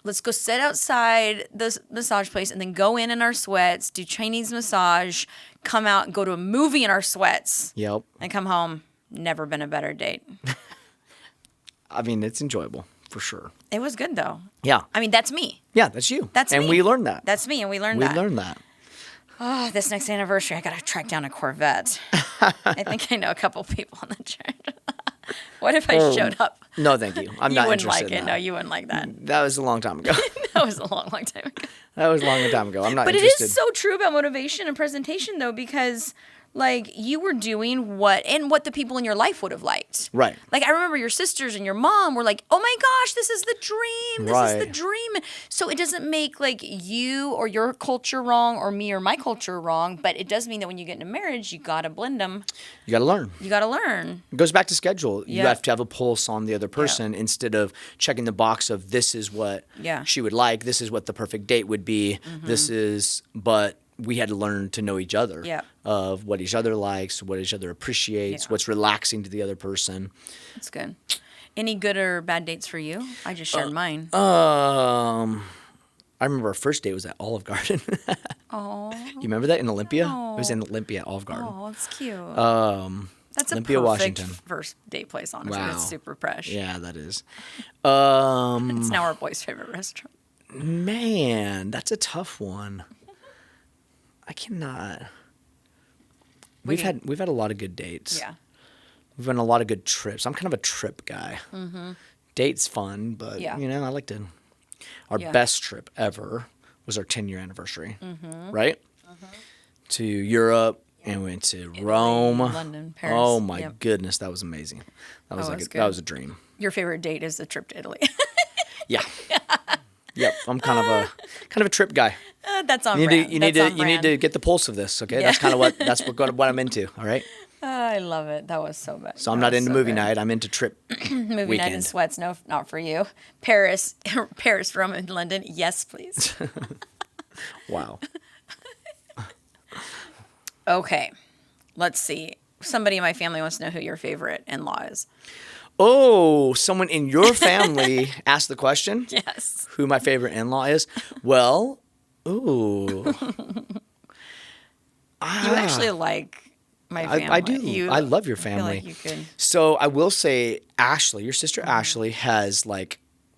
[SPEAKER 1] let's go sit outside the massage place and then go in our sweats, do Chinese massage, come out and go to a movie in our sweats.
[SPEAKER 2] Yep.
[SPEAKER 1] And come home. Never been a better date.
[SPEAKER 2] I mean, it's enjoyable for sure.
[SPEAKER 1] It was good though.
[SPEAKER 2] Yeah.
[SPEAKER 1] I mean, that's me.
[SPEAKER 2] Yeah, that's you.
[SPEAKER 1] That's
[SPEAKER 2] and
[SPEAKER 1] me.
[SPEAKER 2] we learned that.
[SPEAKER 1] That's me, and we learned that.
[SPEAKER 2] We learned that.
[SPEAKER 1] Oh, this next anniversary, I got to track down a Corvette. I think I know a couple people on the church. What if I showed up?
[SPEAKER 2] No, thank you. I'm not interested in that.
[SPEAKER 1] You wouldn't like it. No, you wouldn't like that.
[SPEAKER 2] That was a long time ago.
[SPEAKER 1] That was a long, long time ago.
[SPEAKER 2] That was a long time ago. I'm not
[SPEAKER 1] But
[SPEAKER 2] interested.
[SPEAKER 1] it is so true about motivation and presentation, though, because like you were doing what the people in your life would have liked.
[SPEAKER 2] Right.
[SPEAKER 1] Like I remember your sisters and your mom were like, "Oh my gosh, this is the dream. This is the dream." So it doesn't make like you or your culture wrong or me or my culture wrong, but it does mean that when you get into marriage, you got to blend them.
[SPEAKER 2] You got to learn.
[SPEAKER 1] You got to learn.
[SPEAKER 2] It goes back to schedule. You
[SPEAKER 1] Yeah.
[SPEAKER 2] have to have a pulse on the other person instead of checking the box of this is what she would like, this is what the perfect date would be, but we had to learn to know each other of what each other likes, what each other appreciates, what's relaxing to the other person. That's
[SPEAKER 1] good. Any good or bad dates for you? I just shared mine.
[SPEAKER 2] I remember our first date was at Olive Garden.
[SPEAKER 1] Oh.
[SPEAKER 2] You remember that in Olympia? It was in Olympia at Olive Garden.
[SPEAKER 1] Oh, that's cute. That's
[SPEAKER 2] Olympia,
[SPEAKER 1] a perfect
[SPEAKER 2] Washington.
[SPEAKER 1] first date place, honestly.
[SPEAKER 2] Wow.
[SPEAKER 1] That's super fresh.
[SPEAKER 2] Yeah, that is.
[SPEAKER 1] It's now our boy's favorite restaurant.
[SPEAKER 2] Man, that's a tough one. I cannot. We've had a lot of good dates.
[SPEAKER 1] Yeah.
[SPEAKER 2] We've been on a lot of good trips. I'm kind of a trip guy. Date's fun, but I like to. Our best trip ever was our 10-year anniversary, right? To Europe and went to
[SPEAKER 1] Italy,
[SPEAKER 2] Rome,
[SPEAKER 1] London, Paris.
[SPEAKER 2] Oh my goodness, that was amazing. That was that was a dream.
[SPEAKER 1] Your favorite date is the trip to Italy.
[SPEAKER 2] Yeah. Yep, I'm kind of a trip guy.
[SPEAKER 1] That's on
[SPEAKER 2] you
[SPEAKER 1] brand.
[SPEAKER 2] You need to get the pulse of this, okay?
[SPEAKER 1] Yeah.
[SPEAKER 2] That's kind of what I'm into. All right.
[SPEAKER 1] I love it. That was so good.
[SPEAKER 2] So I'm not into movie night. I'm into trip.
[SPEAKER 1] Movie night in sweats. No, not for you. Paris, Rome, and London. Yes, please.
[SPEAKER 2] Wow.
[SPEAKER 1] Okay, let's see. Somebody in my family wants to know who your favorite in-law is.
[SPEAKER 2] Oh, someone in your family asked the question?
[SPEAKER 1] Yes.
[SPEAKER 2] Who my favorite in-law is? Well, ooh.
[SPEAKER 1] You actually like my family.
[SPEAKER 2] I do. I love your family.
[SPEAKER 1] I feel like you could.
[SPEAKER 2] So I will say Ashley, your sister Ashley, has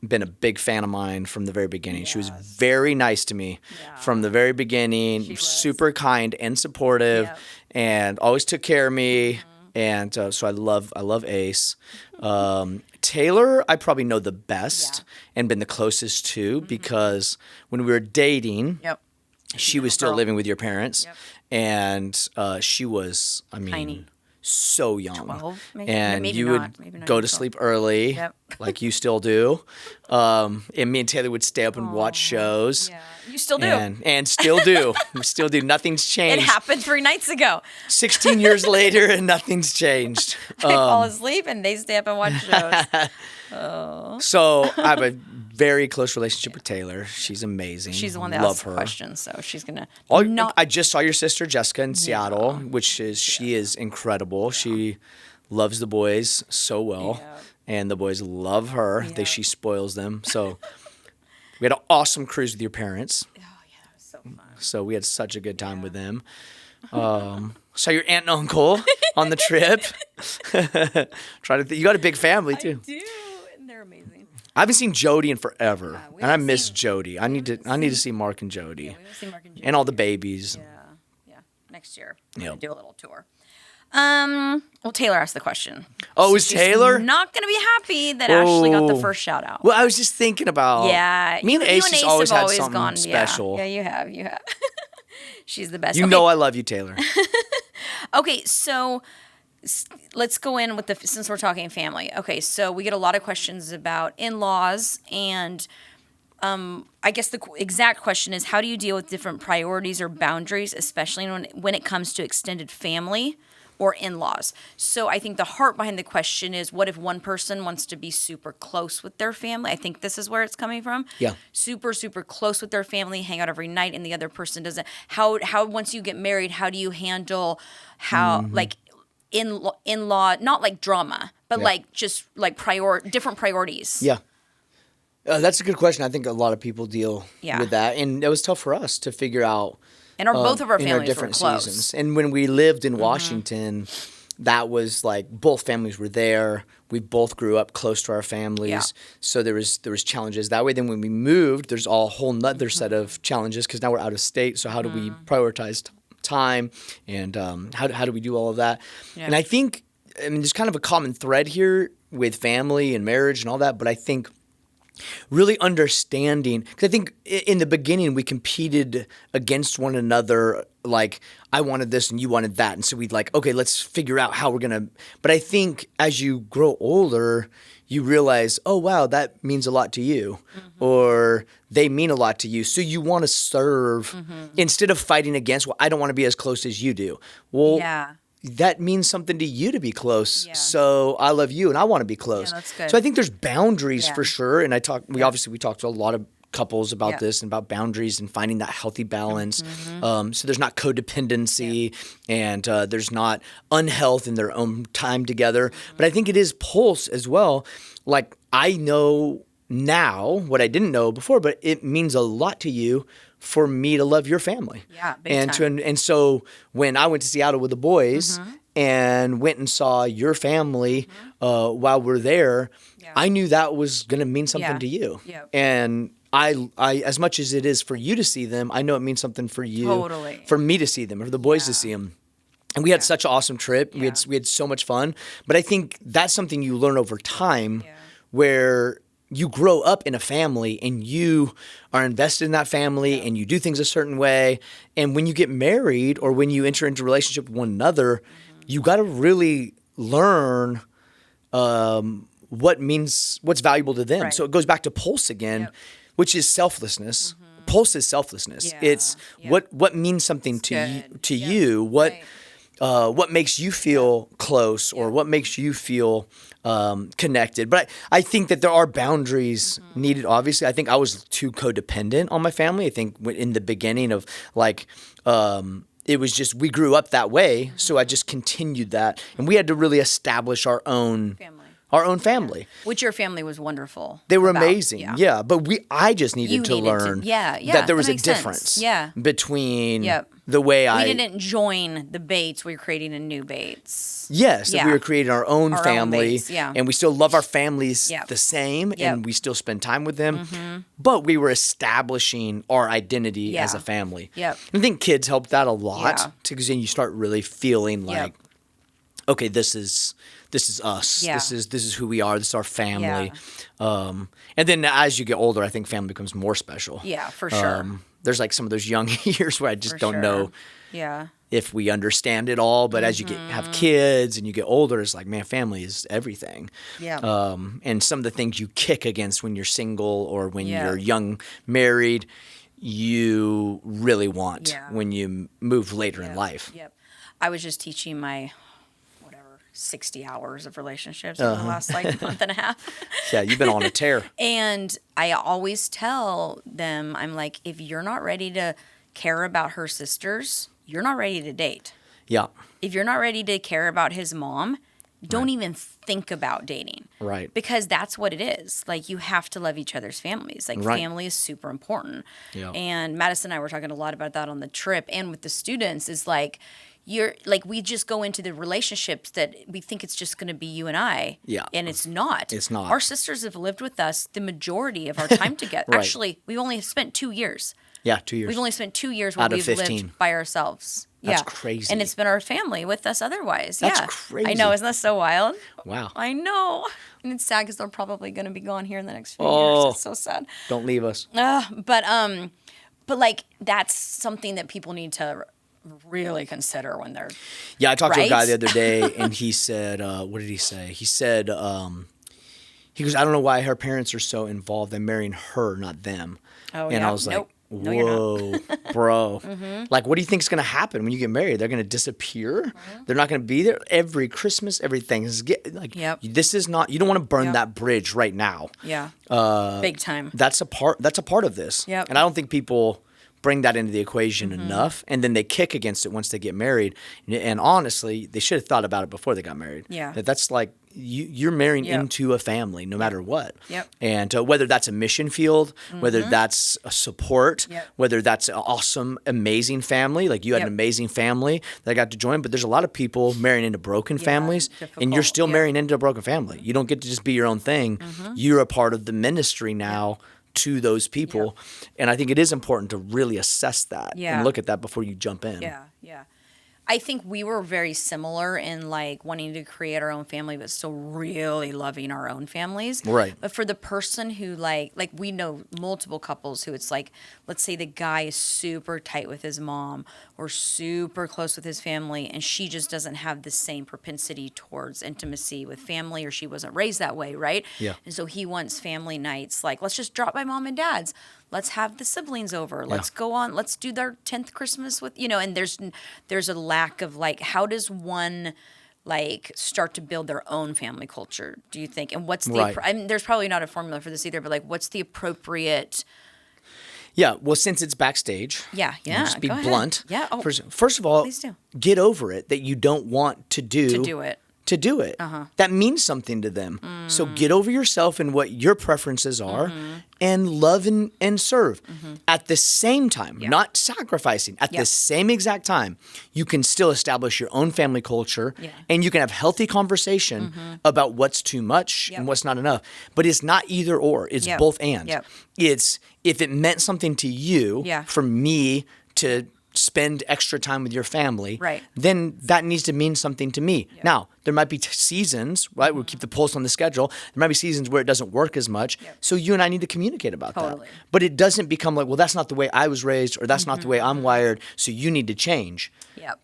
[SPEAKER 2] been a big fan of mine from the very beginning. Yes. She was very nice to me from the very beginning, super kind and supportive, and always took care of me. And so I love Ace. Taylor, I probably know the best and been the closest to because when we were dating, she was still living with your parents, and she was,
[SPEAKER 1] tiny.
[SPEAKER 2] So young.
[SPEAKER 1] 12, maybe.
[SPEAKER 2] And
[SPEAKER 1] maybe
[SPEAKER 2] you
[SPEAKER 1] not.
[SPEAKER 2] would go to sleep early, like you still do. And me and Taylor would stay up and watch shows.
[SPEAKER 1] Yeah. You still do.
[SPEAKER 2] And still do. We still do. Nothing's changed.
[SPEAKER 1] It happened 3 nights ago.
[SPEAKER 2] 16 years later, and nothing's changed.
[SPEAKER 1] I fall asleep, and they stay up and watch shows.
[SPEAKER 2] So I have a very close relationship with Taylor. She's amazing.
[SPEAKER 1] She's the one that
[SPEAKER 2] Love
[SPEAKER 1] asks
[SPEAKER 2] her.
[SPEAKER 1] questions, so she's gonna.
[SPEAKER 2] I just saw your sister Jessica in Seattle, which is she is incredible. She loves the boys so well, and the boys love her. She spoils them. So we had an awesome cruise with your parents.
[SPEAKER 1] Oh yeah, that was so fun.
[SPEAKER 2] So we had such a good time with them. Saw your aunt and uncle on the trip. You got a big family too.
[SPEAKER 1] I do, and they're amazing.
[SPEAKER 2] I haven't seen Jody in forever, and I miss Jody. I need to see Mark and Jody.
[SPEAKER 1] Yeah, we want to see Mark and Jody.
[SPEAKER 2] And all the babies.
[SPEAKER 1] Yeah. Next year, we're gonna do a little tour. Well, Taylor asked the question.
[SPEAKER 2] Oh, it was Taylor?
[SPEAKER 1] Not gonna be happy that Ashley got the first shout out.
[SPEAKER 2] Well, I was just thinking about.
[SPEAKER 1] Yeah,
[SPEAKER 2] Me and
[SPEAKER 1] you
[SPEAKER 2] Ace
[SPEAKER 1] and
[SPEAKER 2] has
[SPEAKER 1] Ace
[SPEAKER 2] always
[SPEAKER 1] have
[SPEAKER 2] had
[SPEAKER 1] always
[SPEAKER 2] something
[SPEAKER 1] gone,
[SPEAKER 2] special.
[SPEAKER 1] Yeah, you have. She's the best.
[SPEAKER 2] You know I love you, Taylor.
[SPEAKER 1] Okay, so let's go in with since we're talking family. Okay, so we get a lot of questions about in-laws, and I guess the exact question is, how do you deal with different priorities or boundaries, especially when it comes to extended family or in-laws? So I think the heart behind the question is, what if one person wants to be super close with their family? I think this is where it's coming from.
[SPEAKER 2] Yeah.
[SPEAKER 1] Super, super close with their family, hang out every night, and the other person doesn't. How once you get married, how do you handle like in-law, not like drama, but like just like different priorities?
[SPEAKER 2] Yeah. That's a good question. I think a lot of people deal with that. And it was tough for us to figure out.
[SPEAKER 1] And both of our families
[SPEAKER 2] in our different
[SPEAKER 1] were close.
[SPEAKER 2] seasons. And when we lived in Washington, that was like both families were there. We both grew up close to our families. Yeah. So there was challenges that way. Then when we moved, there's a whole nother set of challenges because now we're out of state. So how do we prioritize time, and how do we do all of that? Yeah. And I think, there's kind of a common thread here with family and marriage and all that, but I think really understanding, because I think in the beginning we competed against one another, like I wanted this and you wanted that, and so we'd like, okay, let's figure out how we're gonna. But I think as you grow older, you realize, oh wow, that means a lot to you, or they mean a lot to you, so you want to serve instead of fighting against. Well, I don't want to be as close as you do. Well, yeah. That means something to you to be close. Yeah. So I love you and I want to be close. Yeah, that's good. So I think there's boundaries for sure. And we talked to a lot of couples about this and about boundaries and finding that healthy balance. So there's not codependency and there's not unhealth in their own time together. But I think it is pulse as well. Like I know now what I didn't know before, but it means a lot to you for me to love your family. Yeah, big time. And so when I went to Seattle with the boys and went and saw your family while we're there, I knew that was going to mean something to you. Yeah. And I as much as it is for you to see them, I know it means something for you, for me to see them, or for the boys to see them. And we had such an awesome trip. Yeah. We had so much fun. But I think that's something you learn over time where you grow up in a family and you are invested in that family and you do things a certain way. And when you get married or when you enter into a relationship with one another, you got to really learn what's valuable to them. Right. So it goes back to Pulse again, which is selflessness. Pulse is selflessness. Yeah. It's what means something to you, what makes you feel close or what makes you feel connected. But I think that there are boundaries needed, obviously. I think I was too codependent on my family. I think in the beginning of it was just, we grew up that way. So I just continued that. And we had to really establish our own family.
[SPEAKER 1] Yeah. Which your family was wonderful.
[SPEAKER 2] They were amazing. Yeah. But I just needed to learn that there was a difference between the way
[SPEAKER 1] we didn't join the Bates. We were creating a new Bates.
[SPEAKER 2] Yes. We were creating our own family. And we still love our families the same. And we still spend time with them. But we were establishing our identity as a family. I think kids help that a lot because then you start really feeling like, okay, this is us. Yeah. This is who we are. This is our family. Yeah. And then as you get older, I think family becomes more special.
[SPEAKER 1] Yeah, for sure.
[SPEAKER 2] There's like some of those young years where I just don't know if we understand it all. But as you have kids and you get older, it's like, man, family is everything. Yeah. And some of the things you kick against when you're single or when you're young married, you really want when you move later in life.
[SPEAKER 1] Yep. I was just teaching my 60 hours of relationships over the last month and a half.
[SPEAKER 2] Yeah, you've been on a tear.
[SPEAKER 1] And I always tell them, I'm like, if you're not ready to care about her sisters, you're not ready to date.
[SPEAKER 2] Yeah.
[SPEAKER 1] If you're not ready to care about his mom, don't even think about dating.
[SPEAKER 2] Right.
[SPEAKER 1] Because that's what it is. Like, you have to love each other's families. Like, family is super important. Yeah. And Madison and I were talking a lot about that on the trip and with the students is like, we just go into the relationships that we think it's just going to be you and I. Yeah. And it's not.
[SPEAKER 2] It's not.
[SPEAKER 1] Our sisters have lived with us the majority of our time together. Right. Actually, we've only spent 2 years.
[SPEAKER 2] Yeah, 2 years.
[SPEAKER 1] We've only spent 2 years where we've lived by ourselves.
[SPEAKER 2] That's crazy.
[SPEAKER 1] And it's been our family with us otherwise.
[SPEAKER 2] That's crazy.
[SPEAKER 1] I know. Isn't that so wild?
[SPEAKER 2] Wow.
[SPEAKER 1] I know. And it's sad because they're probably going to be gone here in the next few years. It's so sad.
[SPEAKER 2] Don't leave us.
[SPEAKER 1] But like, that's something that people need to really consider when they're
[SPEAKER 2] Yeah, I talked to a guy
[SPEAKER 1] right?
[SPEAKER 2] the other day, and he said, what did he say? He said, he goes, I don't know why her parents are so involved. I'm marrying her, not them.
[SPEAKER 1] Oh,
[SPEAKER 2] And
[SPEAKER 1] yeah.
[SPEAKER 2] I was like,
[SPEAKER 1] Nope. No, you're
[SPEAKER 2] whoa, bro. Like, what do you think's going to happen when you get married? They're going to disappear? They're not going to be there every Christmas, everything.
[SPEAKER 1] Yep.
[SPEAKER 2] This is not, you don't want to burn
[SPEAKER 1] Yep.
[SPEAKER 2] that bridge right now.
[SPEAKER 1] Yeah. Big time.
[SPEAKER 2] That's a part of this.
[SPEAKER 1] Yep.
[SPEAKER 2] And I don't think people bring that into the equation enough, and then they kick against it once they get married. And honestly, they should have thought about it before they got married.
[SPEAKER 1] Yeah.
[SPEAKER 2] That's like you're marrying
[SPEAKER 1] Yep.
[SPEAKER 2] into a family no matter what.
[SPEAKER 1] Yep.
[SPEAKER 2] And whether that's a mission field, whether that's a support,
[SPEAKER 1] Yep.
[SPEAKER 2] whether that's an awesome, amazing family, like you had
[SPEAKER 1] Yep.
[SPEAKER 2] an amazing family that I got to join, but there's a lot of people marrying into broken families, and you're
[SPEAKER 1] difficult.
[SPEAKER 2] still
[SPEAKER 1] Yep.
[SPEAKER 2] marrying into a broken family. You don't get to just be your own thing. You're a part of the ministry now to those people. And I think it is important to really assess that
[SPEAKER 1] Yeah.
[SPEAKER 2] and look at that before you jump in.
[SPEAKER 1] Yeah. I think we were very similar in like wanting to create our own family, but still really loving our own families.
[SPEAKER 2] Right.
[SPEAKER 1] But for the person who like we know multiple couples who it's like, let's say the guy is super tight with his mom or super close with his family, and she just doesn't have the same propensity towards intimacy with family, or she wasn't raised that way, right?
[SPEAKER 2] Yeah.
[SPEAKER 1] And so he wants family nights like, let's just drop by mom and dad's. Let's have the siblings over. Let's go on. Let's do their 10th Christmas with, and there's a lack of like, how does one like start to build their own family culture, do you think? And what's the,
[SPEAKER 2] Right.
[SPEAKER 1] I mean, there's probably not a formula for this either, but like, what's the appropriate?
[SPEAKER 2] Yeah. Well, since it's backstage,
[SPEAKER 1] Yeah.
[SPEAKER 2] I'll just be
[SPEAKER 1] go ahead.
[SPEAKER 2] blunt.
[SPEAKER 1] Yeah. Oh,
[SPEAKER 2] First of all,
[SPEAKER 1] please do.
[SPEAKER 2] get over it that you don't want to do
[SPEAKER 1] it.
[SPEAKER 2] to do it. That means something to them. So get over yourself and what your preferences are and love and serve. At the same time, not sacrificing, at the same exact time, you can still establish your own family culture and you can have healthy conversation about what's too much and what's not enough. But it's not either or, it's both and. It's if it meant something to you, for me to spend extra time with your family,
[SPEAKER 1] Right.
[SPEAKER 2] then that needs to mean something to me. Now, there might be seasons, right? We'll keep the pulse on the schedule. There might be seasons where it doesn't work as much. So you and I need to communicate about that. But it doesn't become like, well, that's not the way I was raised, or that's not the way I'm wired, so you need to change.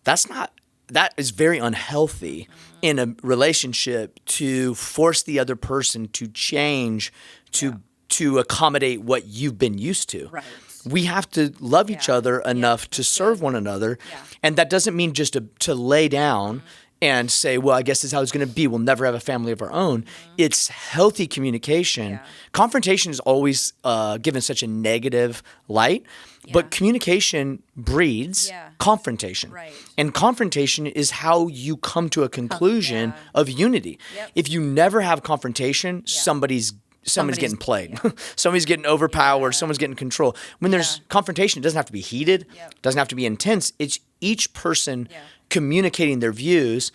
[SPEAKER 2] That is very unhealthy in a relationship to force the other person to change to accommodate what you've been used to.
[SPEAKER 1] Right.
[SPEAKER 2] We have to love each other enough to serve one another. And that doesn't mean just to lay down and say, well, I guess this is how it's going to be. We'll never have a family of our own. It's healthy communication. Confrontation is always given such a negative light, but communication breeds confrontation.
[SPEAKER 1] Right.
[SPEAKER 2] And confrontation is how you come to a conclusion of unity. If you never have confrontation, somebody's getting plagued. Somebody's getting overpowered. Someone's getting control. When there's confrontation, it doesn't have to be heated. It doesn't have to be intense. It's each person communicating their views.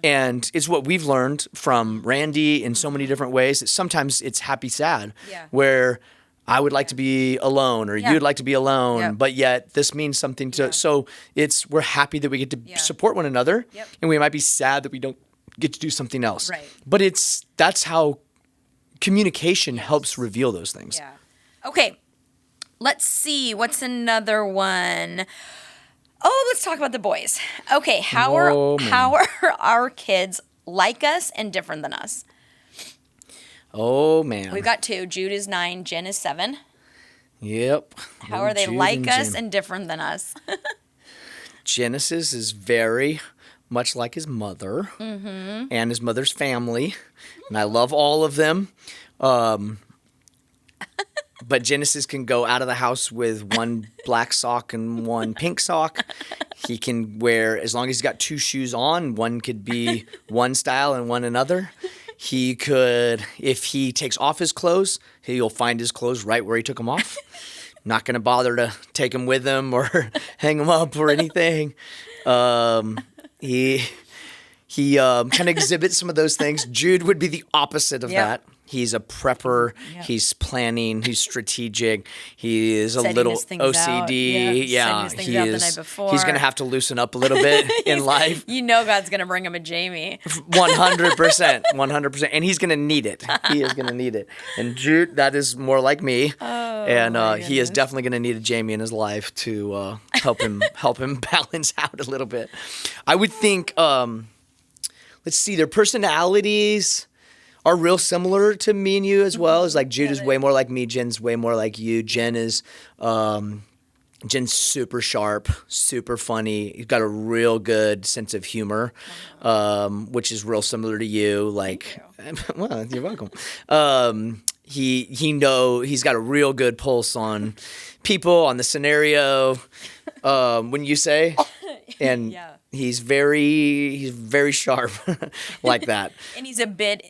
[SPEAKER 2] And it's what we've learned from Randy in so many different ways. That sometimes it's happy, sad, where I would like to be alone, or you'd like to be alone, but yet this means something to. So we're happy that we get to support one another, and we might be sad that we don't get to do something else.
[SPEAKER 1] Right.
[SPEAKER 2] But that's how communication helps reveal those things.
[SPEAKER 1] Yeah. Okay. Let's see. What's another one? Oh, let's talk about the boys. Okay. How are our kids like us and different than us?
[SPEAKER 2] Oh, man.
[SPEAKER 1] We've got two. Jude is 9. Jen is 7.
[SPEAKER 2] Yep.
[SPEAKER 1] How are they
[SPEAKER 2] Jude
[SPEAKER 1] like
[SPEAKER 2] and
[SPEAKER 1] us
[SPEAKER 2] Jen.
[SPEAKER 1] and different than us?
[SPEAKER 2] Genesis is very much like his mother and his mother's family, and I love all of them. But Genesis can go out of the house with one black sock and one pink sock. He can wear, as long as he's got 2 shoes on, one could be one style and one another. He could, if he takes off his clothes, he'll find his clothes right where he took them off. Not going to bother to take them with him or hang them up or anything. He kind of exhibits some of those things. Jude would be the opposite of that. He's a prepper.
[SPEAKER 1] Yep.
[SPEAKER 2] He's planning. He's strategic. He is a
[SPEAKER 1] Setting
[SPEAKER 2] little
[SPEAKER 1] his things
[SPEAKER 2] OCD.
[SPEAKER 1] out.
[SPEAKER 2] Yeah,
[SPEAKER 1] Setting his things out the night before.
[SPEAKER 2] He's gonna have to loosen up a little bit in life.
[SPEAKER 1] You know, God's gonna bring him a Jamie.
[SPEAKER 2] 100%, 100%, and he's gonna need it. He is gonna need it. And Jude, that is more like me, and he is definitely gonna need a Jamie in his life to help him balance out a little bit. I would think. Let's see, their personalities are real similar to me and you as well. It's like Jude is way more like me. Jen's way more like you. Jen's super sharp, super funny. He's got a real good sense of humor, which is real similar to you. Like, well, you're welcome. He's got a real good pulse on people, on the scenario. When you say, and he's very sharp like that.
[SPEAKER 1] And he's a bit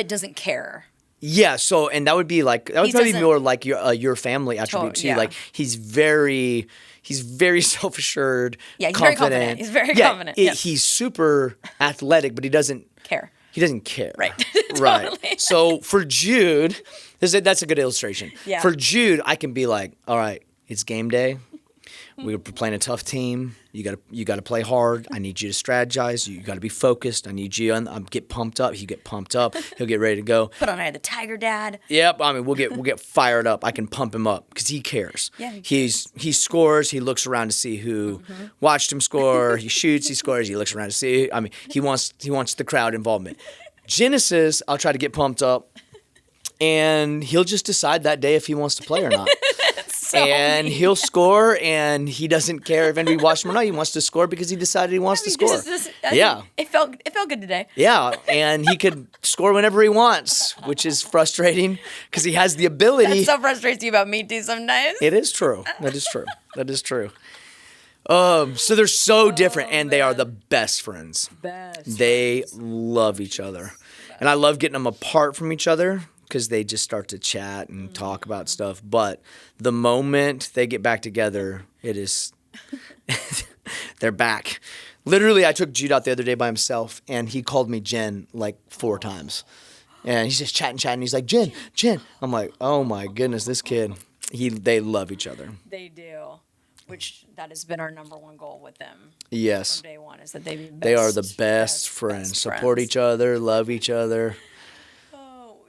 [SPEAKER 1] doesn't care.
[SPEAKER 2] Yeah, so and that would be like probably be more like your family attribute too. Like he's very self-assured,
[SPEAKER 1] he's
[SPEAKER 2] confident.
[SPEAKER 1] very confident. He's very confident.
[SPEAKER 2] He's super athletic, but he doesn't
[SPEAKER 1] care.
[SPEAKER 2] He doesn't care.
[SPEAKER 1] Right.
[SPEAKER 2] Right.
[SPEAKER 1] Totally.
[SPEAKER 2] So for Jude, that's a good illustration.
[SPEAKER 1] Yeah.
[SPEAKER 2] For Jude, I can be like, all right, it's game day. We're playing a tough team. You gotta play hard. I need you to strategize. You gotta be focused. I need you. Get pumped up. You get pumped up. He'll get ready to go.
[SPEAKER 1] Put on Eye of the Tiger, Dad.
[SPEAKER 2] Yep. I mean, we'll get fired up. I can pump him up because he cares.
[SPEAKER 1] Yeah.
[SPEAKER 2] He scores. He looks around to see who watched him score. He shoots. He scores. He looks around to see. I mean, he wants the crowd involvement. Genesis, I'll try to get pumped up, and he'll just decide that day if he wants to play or not. And he'll score, and he doesn't care if anybody watched him or not. He wants to score because he decided he wants to score.
[SPEAKER 1] It felt good today.
[SPEAKER 2] Yeah, and he could score whenever he wants, which is frustrating because he has the ability.
[SPEAKER 1] That so frustrates you about me too sometimes.
[SPEAKER 2] It is true. That is true. That is true. So they're so different, and they are the best friends. They love each other, and I love getting them apart from each other, because they just start to chat and talk about stuff. But the moment they get back together, it is they're back. Literally, I took Jude out the other day by himself, and he called me Jen like 4 times. And he's just chatting. He's like, Jen. I'm like, oh my goodness, this kid. They love each other.
[SPEAKER 1] They do, which that has been our number one goal with them.
[SPEAKER 2] Yes.
[SPEAKER 1] From day one is that they
[SPEAKER 2] are the best friends. Support each other, love each other.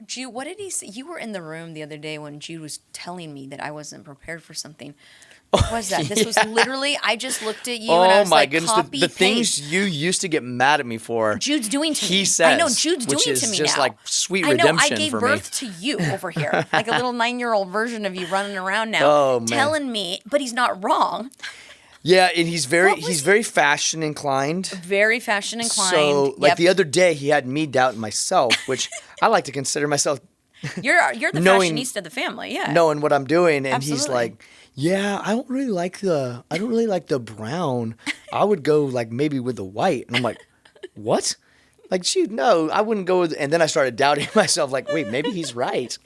[SPEAKER 1] Jude, what did he say? You were in the room the other day when Jude was telling me that I wasn't prepared for something. What was that? This was literally, I just looked at you and I was like, copy,
[SPEAKER 2] the
[SPEAKER 1] paste.
[SPEAKER 2] things you used to get mad at me for.
[SPEAKER 1] Jude's doing to me.
[SPEAKER 2] He says.
[SPEAKER 1] I know, Jude's doing to me now.
[SPEAKER 2] Which is just like sweet redemption for me.
[SPEAKER 1] I gave birth to you over here. Like a little 9-year-old version of you running around now. Telling me, but he's not wrong.
[SPEAKER 2] Yeah, and he's very fashion inclined.
[SPEAKER 1] Very fashion inclined.
[SPEAKER 2] So, like the other day, he had me doubting myself, which I like to consider myself.
[SPEAKER 1] You're the fashionista of the family, yeah.
[SPEAKER 2] Knowing what I'm doing, and
[SPEAKER 1] Absolutely.
[SPEAKER 2] He's like, yeah, I don't really like the brown. I would go like maybe with the white, and I'm like, what? Like, shoot, no, I wouldn't go with. And then I started doubting myself, like, wait, maybe he's right.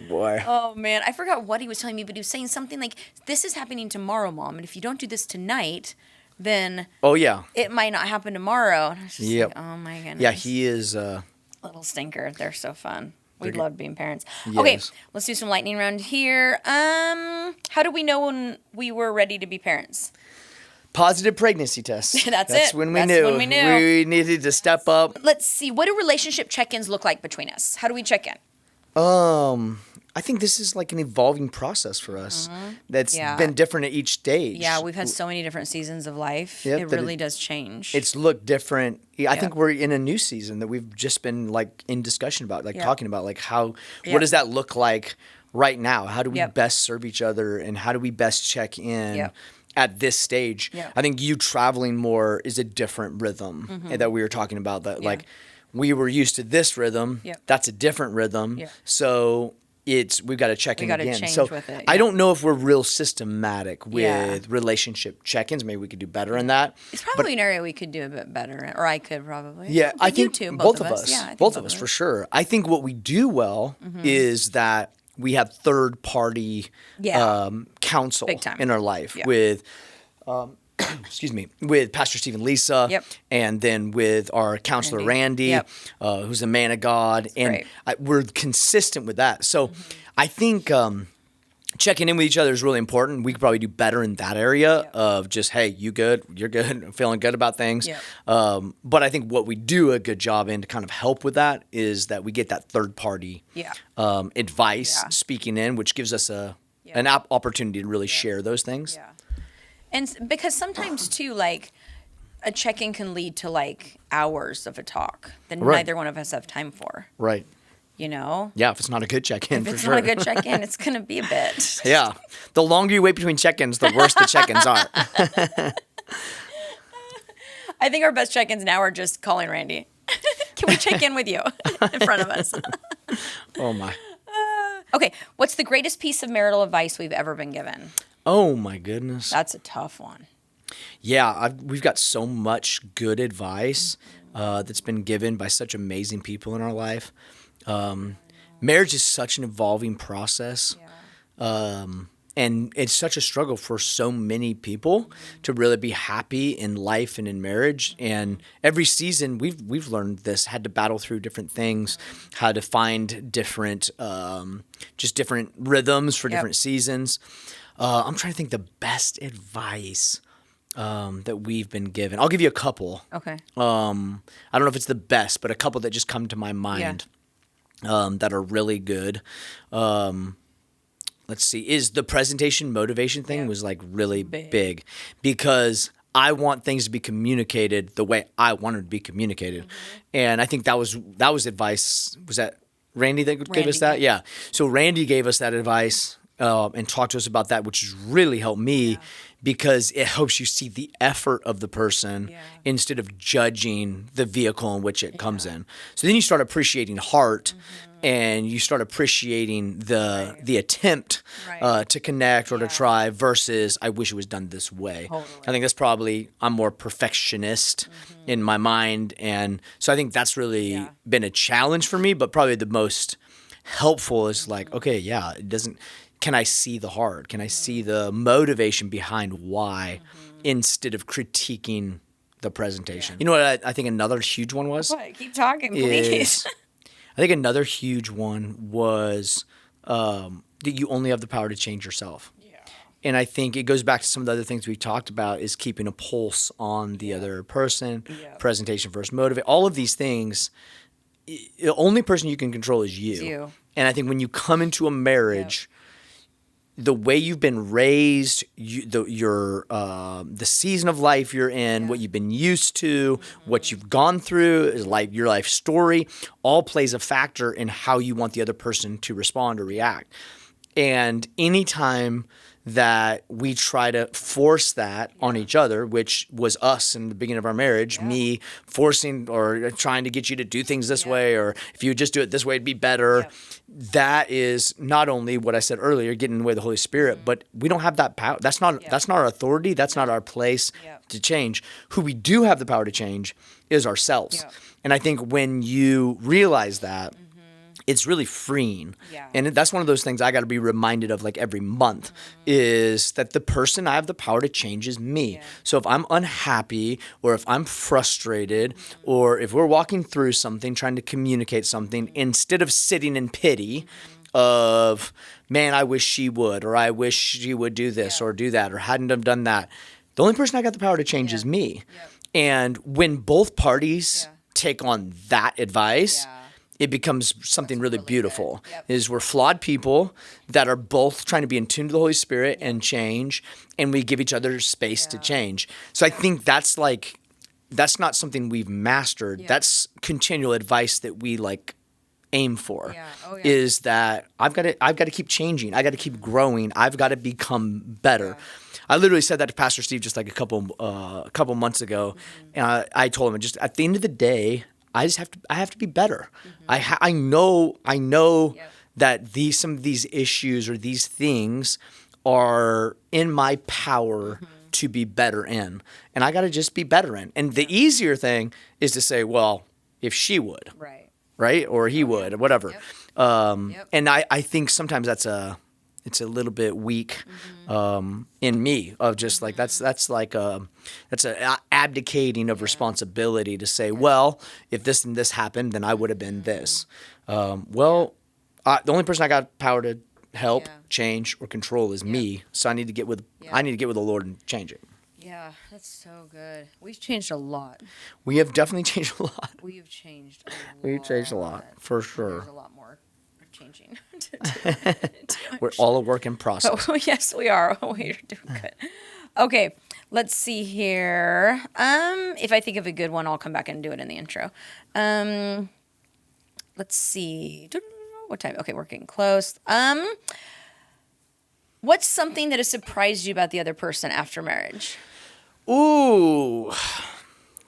[SPEAKER 2] Boy.
[SPEAKER 1] Oh, man. I forgot what he was telling me, but he was saying something like, this is happening tomorrow, Mom, and if you don't do this tonight, then it might not happen tomorrow. And I was just like, oh, my goodness.
[SPEAKER 2] Yeah, he is
[SPEAKER 1] little stinker. They're so fun. We love being parents.
[SPEAKER 2] Yes.
[SPEAKER 1] Okay, let's do some lightning round here. How do we know when we were ready to be parents?
[SPEAKER 2] Positive pregnancy test.
[SPEAKER 1] That's
[SPEAKER 2] when we knew. We needed to step up.
[SPEAKER 1] Let's see. What do relationship check-ins look like between us? How do we check in?
[SPEAKER 2] I think this is like an evolving process for us. That's been different at each stage.
[SPEAKER 1] Yeah, we've had so many different seasons of life. It really does change.
[SPEAKER 2] It's looked different. I think we're in a new season that we've just been like in discussion about, like talking about, like what does that look like right now? How do we best serve each other, and how do we best check in at this stage? I think you traveling more is a different rhythm that we were talking about. That like we were used to this rhythm. That's a different rhythm. So we've got to check in again. So
[SPEAKER 1] with it,
[SPEAKER 2] I don't know if we're real systematic with relationship check-ins. Maybe we could do better in that.
[SPEAKER 1] It's probably an area we could do a bit better, or I could probably.
[SPEAKER 2] Yeah, I think
[SPEAKER 1] you too,
[SPEAKER 2] both of us. Yeah, both of us for sure. I think what we do well is that we have third-party counsel in our life with excuse me, with Pastor Steve and Lisa, and then with our counselor Randy, who's a man of God, and we're consistent with that. So I think checking in with each other is really important. We could probably do better in that area of just, hey, you good? You're good. I'm feeling good about things. But I think what we do a good job in to kind of help with that is that we get that third party advice speaking in, which gives us an opportunity to really share those things.
[SPEAKER 1] And because sometimes too, like a check-in can lead to like hours of a talk that neither one of us have time for.
[SPEAKER 2] Right.
[SPEAKER 1] You know?
[SPEAKER 2] Yeah, if it's not a good check-in,
[SPEAKER 1] If it's not a good check-in, it's going to be a bit.
[SPEAKER 2] Yeah. The longer you wait between check-ins, the worse the check-ins are.
[SPEAKER 1] I think our best check-ins now are just calling Randy. Can we check in with you in front of us?
[SPEAKER 2] Oh, my.
[SPEAKER 1] Okay, what's the greatest piece of marital advice we've ever been given?
[SPEAKER 2] Oh, my goodness.
[SPEAKER 1] That's a tough one.
[SPEAKER 2] Yeah, we've got so much good advice that's been given by such amazing people in our life. Marriage is such an evolving process, and it's such a struggle for so many people to really be happy in life and in marriage. And every season we've learned this, had to battle through different things, how to find different just different rhythms for different seasons. I'm trying to think the best advice that we've been given. I'll give you a couple.
[SPEAKER 1] Okay.
[SPEAKER 2] I don't know if it's the best, but a couple that just come to my mind. That are really good. Let's see. Is the presentation motivation thing was like really big because I want things to be communicated the way I want it to be communicated. And I think that was advice. Was that Randy that gave us that? Yeah. So Randy gave us that advice and talked to us about that, which has really helped me because it helps you see the effort of the person instead of judging the vehicle in which it comes in. So then you start appreciating heart and you start appreciating the attempt to connect or to try versus I wish it was done this way. Totally. I think that's probably, I'm more perfectionist in my mind. And so I think that's really been a challenge for me, but probably the most helpful is like, okay, it doesn't, can I see the heart? Can I see the motivation behind why instead of critiquing the presentation? You know what I think another huge one was?
[SPEAKER 1] What? Keep talking, please.
[SPEAKER 2] I think another huge one was that you only have the power to change yourself. Yeah. And I think it goes back to some of the other things we talked about is keeping a pulse on the other person, presentation versus motivate. All of these things, the only person you can control is you. It's you. And I think when you come into a marriage, the way you've been raised, the season of life you're in, what you've been used to, what you've gone through, is like your life story, all plays a factor in how you want the other person to respond or react. And anytime that we try to force that on each other, which was us in the beginning of our marriage, me forcing or trying to get you to do things this way, or if you would just do it this way, it'd be better. That is not only what I said earlier, getting in the way of the Holy Spirit, but we don't have that power. That's not our authority. That's not our place to change. Who we do have the power to change is ourselves. And I think when you realize that, it's really freeing. And that's one of those things I got to be reminded of like every month is that the person I have the power to change is me. So if I'm unhappy or if I'm frustrated or if we're walking through something, trying to communicate something, instead of sitting in pity of, man, I wish she would, or I wish she would do this or do that or hadn't have done that, the only person I got the power to change is me. And when both parties take on that advice, it becomes something really beautiful. Is we're flawed people that are both trying to be in tune to the Holy Spirit and change, and we give each other space to change. So I think that's not something we've mastered. That's continual advice that we aim for. Is that I've got to keep changing. I got to keep growing. I've got to become better. I literally said that to Pastor Steve just like a couple months ago, and I told him just at the end of the day, I have to be better. I know that some of these issues or these things are in my power to be better in, and I got to just be better in. And the easier thing is to say, well, if she would, right, or he would, or whatever. And I think sometimes it's a little bit weak in me of just like that's a abdicating of responsibility to say, well, if this and this happened, then I would have been this. The only person I got power to help, change, or control is me. So I need to get with the Lord and change it.
[SPEAKER 1] Yeah, that's so good. We've changed a lot.
[SPEAKER 2] We have definitely changed a lot.
[SPEAKER 1] We've changed a lot.
[SPEAKER 2] We've changed a lot, for sure.
[SPEAKER 1] There's a lot more changing to do.
[SPEAKER 2] We're all a work in process.
[SPEAKER 1] Oh, yes, we are. We're doing good. Okay, let's see here. If I think of a good one, I'll come back and do it in the intro. Let's see. What time? Okay, we're getting close. What's something that has surprised you about the other person after marriage?
[SPEAKER 2] Ooh,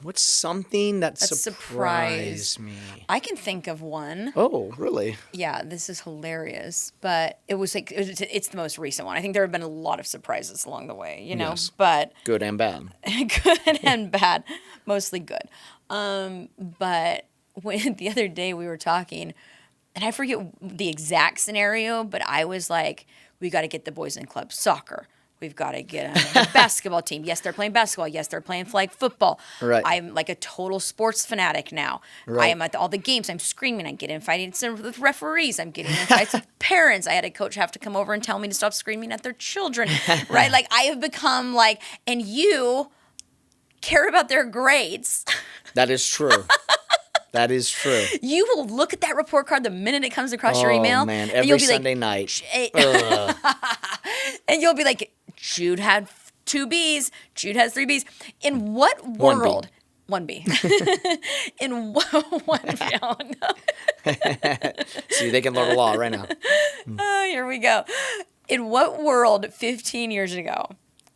[SPEAKER 2] what's something that surprised me?
[SPEAKER 1] I can think of one.
[SPEAKER 2] Oh, really?
[SPEAKER 1] Yeah, this is hilarious, but it's the most recent one. I think there have been a lot of surprises along the way,
[SPEAKER 2] yes.
[SPEAKER 1] But
[SPEAKER 2] good and bad.
[SPEAKER 1] Good and bad, mostly good. But when the other day we were talking, and I forget the exact scenario, but I was like, we got to get the boys in club soccer. We've got to get a basketball team. Yes, they're playing basketball. Yes, they're playing flag football.
[SPEAKER 2] Right.
[SPEAKER 1] I'm like a total sports fanatic now.
[SPEAKER 2] Right.
[SPEAKER 1] I am at all the games. I'm screaming. I get in fights with referees. I'm getting in fights with parents. I had a coach have to come over and tell me to stop screaming at their children. Right? Like I have become like, and you care about their grades.
[SPEAKER 2] That is true. That is true.
[SPEAKER 1] You will look at that report card the minute it comes across your email.
[SPEAKER 2] Oh, man. Every Sunday night.
[SPEAKER 1] And you'll be like, Jude had 2 Bs. Jude has 3 Bs. In what world? 1 B. In one B. Oh, no.
[SPEAKER 2] See, they can learn a lot right now.
[SPEAKER 1] Oh, here we go. In what world 15 years ago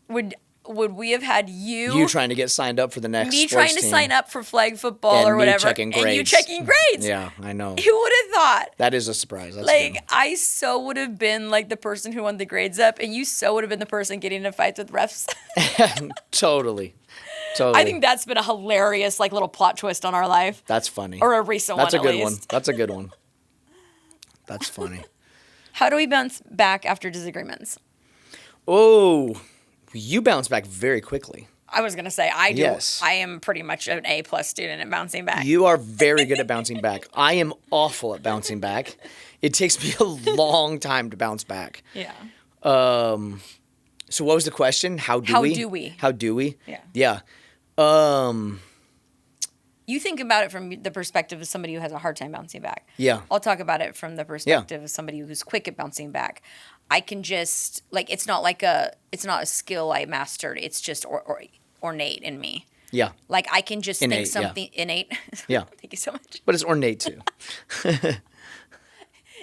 [SPEAKER 1] would we have had you
[SPEAKER 2] trying to get signed up for the next
[SPEAKER 1] me
[SPEAKER 2] sports
[SPEAKER 1] trying to
[SPEAKER 2] team,
[SPEAKER 1] sign up for flag football or whatever,
[SPEAKER 2] checking grades.
[SPEAKER 1] and you checking grades?
[SPEAKER 2] Yeah, I know.
[SPEAKER 1] Who would have thought?
[SPEAKER 2] That is a surprise. That's
[SPEAKER 1] like
[SPEAKER 2] good.
[SPEAKER 1] I so would have been like the person who won the grades up, and you so would have been the person getting in fights with refs.
[SPEAKER 2] Totally.
[SPEAKER 1] I think that's been a hilarious like little plot twist on our life.
[SPEAKER 2] That's funny.
[SPEAKER 1] Or a recent one.
[SPEAKER 2] That's a good
[SPEAKER 1] least.
[SPEAKER 2] one. That's a good one. That's funny.
[SPEAKER 1] How do we bounce back after disagreements?
[SPEAKER 2] Oh, you bounce back very quickly.
[SPEAKER 1] I was going to say, I do.
[SPEAKER 2] Yes.
[SPEAKER 1] I am pretty much an A+ student at bouncing back.
[SPEAKER 2] You are very good at bouncing back. I am awful at bouncing back. It takes me a long time to bounce back.
[SPEAKER 1] Yeah.
[SPEAKER 2] So what was the question? How do we? How do we?
[SPEAKER 1] Yeah.
[SPEAKER 2] Yeah.
[SPEAKER 1] You think about it from the perspective of somebody who has a hard time bouncing back.
[SPEAKER 2] Yeah.
[SPEAKER 1] I'll talk about it from the perspective of somebody who's quick at bouncing back. I can just like it's not a skill I mastered. It's just ornate in me.
[SPEAKER 2] Yeah.
[SPEAKER 1] Like I can just think something innate.
[SPEAKER 2] Yeah.
[SPEAKER 1] Thank you so much.
[SPEAKER 2] But it's ornate too.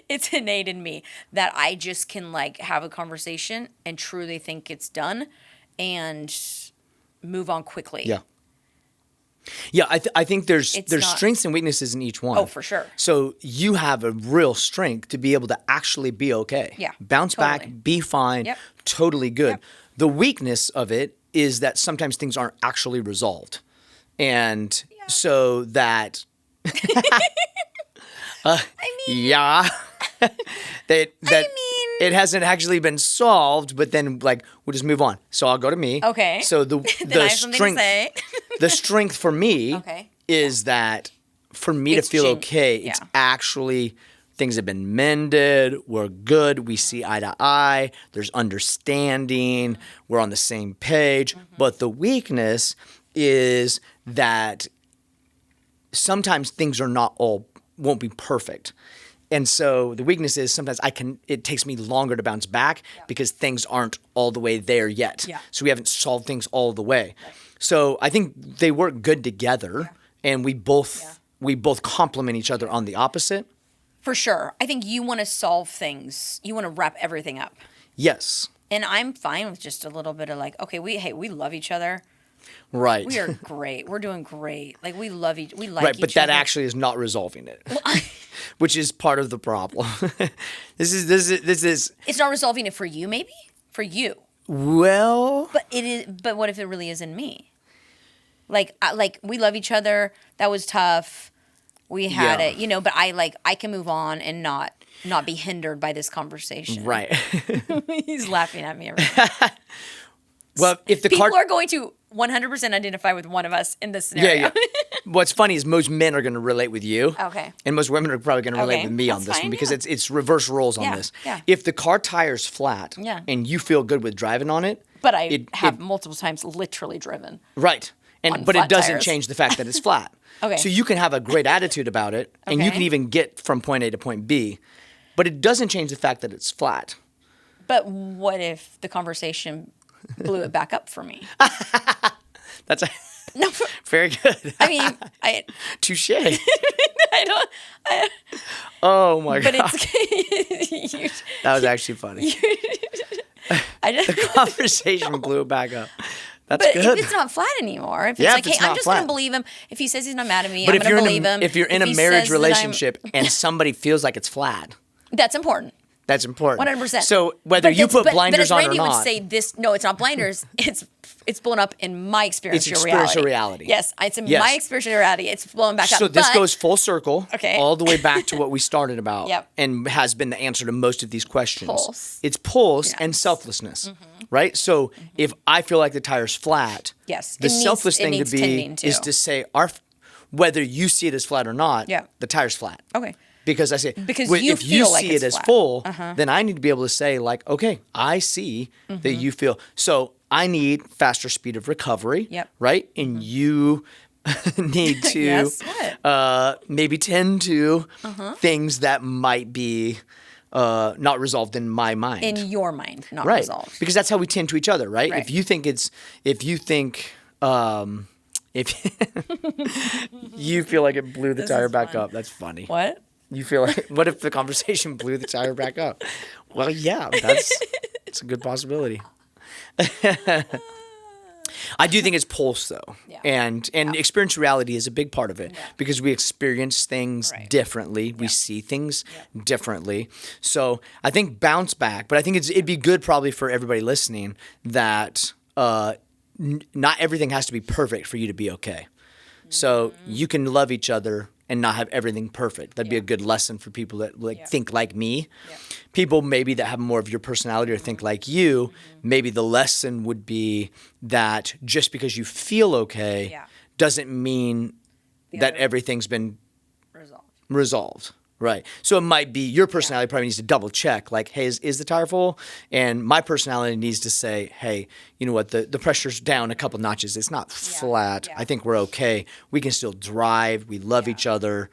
[SPEAKER 1] It's innate in me that I just can like have a conversation and truly think it's done and move on quickly.
[SPEAKER 2] Yeah. Yeah, I think there's strengths and weaknesses in each one.
[SPEAKER 1] Oh, for sure.
[SPEAKER 2] So you have a real strength to be able to actually be okay.
[SPEAKER 1] Yeah.
[SPEAKER 2] Bounce back, be fine, totally good.
[SPEAKER 1] Yep.
[SPEAKER 2] The weakness of it is that sometimes things aren't actually resolved. And so that it hasn't actually been solved, but then like we'll just move on. So I'll go to me.
[SPEAKER 1] Okay.
[SPEAKER 2] So the strength the strength for me is that for me to feel okay, it's actually things have been mended, we're good, we see eye to eye, there's understanding, we're on the same page. But the weakness is that sometimes things won't be perfect. And so the weakness is sometimes it takes me longer to bounce back because things aren't all the way there yet.
[SPEAKER 1] Yeah.
[SPEAKER 2] So we haven't solved things all the way. Right. So I think they work good together and we both complement each other on the opposite.
[SPEAKER 1] For sure. I think you want to solve things. You want to wrap everything up.
[SPEAKER 2] Yes.
[SPEAKER 1] And I'm fine with just a little bit of like, okay, we love each other.
[SPEAKER 2] Right.
[SPEAKER 1] We are great. We're doing great. Like we like each other.
[SPEAKER 2] Right, but that actually is not resolving it. Which is part of the problem. This is
[SPEAKER 1] It's not resolving it for you maybe? For you.
[SPEAKER 2] Well,
[SPEAKER 1] but it is but what if it really is in me? Like we love each other. That was tough. We had it, but I can move on and not not be hindered by this conversation.
[SPEAKER 2] Right.
[SPEAKER 1] He's laughing at me.
[SPEAKER 2] Well, if the
[SPEAKER 1] people are going to 100% identify with one of us in this scenario.
[SPEAKER 2] Yeah. What's funny is most men are going to relate with you.
[SPEAKER 1] Okay.
[SPEAKER 2] And most women are probably going to relate with me on this one because it's reverse roles on this.
[SPEAKER 1] Yeah.
[SPEAKER 2] If the car tire's flat and you feel good with driving on it.
[SPEAKER 1] But I have multiple times literally driven.
[SPEAKER 2] Right. But it doesn't change the fact that it's flat.
[SPEAKER 1] Okay.
[SPEAKER 2] So you can have a great attitude about it and you can even get from point A to point B. But it doesn't change the fact that it's flat.
[SPEAKER 1] But what if the conversation blew it back up for me?
[SPEAKER 2] That's very good.
[SPEAKER 1] I mean,
[SPEAKER 2] touche.
[SPEAKER 1] Oh
[SPEAKER 2] my God.
[SPEAKER 1] But it's
[SPEAKER 2] that was actually funny. The conversation blew it back up. That's good.
[SPEAKER 1] But if it's not flat anymore, if it's like, hey, I'm just going to believe him. If he says he's not mad at me, I'm going to believe him.
[SPEAKER 2] If you're in a marriage relationship and somebody feels like it's flat.
[SPEAKER 1] That's important.
[SPEAKER 2] That's important.
[SPEAKER 1] 100%.
[SPEAKER 2] So whether you put blinders on or not.
[SPEAKER 1] But as Randy would say, no, it's not blinders. It's blown up in my experiential reality.
[SPEAKER 2] It's experiential reality.
[SPEAKER 1] Yes, it's in my experiential reality. It's blown back up.
[SPEAKER 2] So this goes full circle, all the way back to what we started about, and has been the answer to most of these questions.
[SPEAKER 1] Pulse.
[SPEAKER 2] It's pulse and selflessness, right? So if I feel like the tire's flat, the selfless thing to be is to say, whether you see it as flat or not, the tire's flat.
[SPEAKER 1] Okay.
[SPEAKER 2] Because I say, if you see it as full, then I need to be able to say, like, okay, I see that you feel. So I need faster speed of recovery, right? And you need to maybe tend to things that might be not resolved in my mind.
[SPEAKER 1] In your mind, not resolved.
[SPEAKER 2] Because that's how we tend to each other, right? If you think you feel like it blew the tire back up, that's funny.
[SPEAKER 1] What?
[SPEAKER 2] You feel like, what if the conversation blew the tire back up? Well, yeah, it's a good possibility. I do think it's pulse, though. Yeah. And experiential reality is a big part of it because we experience things differently. We see things differently. So I think bounce back, but I think it'd be good probably for everybody listening that not everything has to be perfect for you to be okay. So you can love each other and not have everything perfect. That'd be a good lesson for people that think like me. Yeah. People maybe that have more of your personality or think like you, maybe the lesson would be that just because you feel okay doesn't mean that everything's been resolved. Right. So it might be your personality probably needs to double check, like, hey, is the tire full? And my personality needs to say, hey, you know what, the pressure's down a couple notches. It's not flat. I think we're okay. We can still drive. We love each other.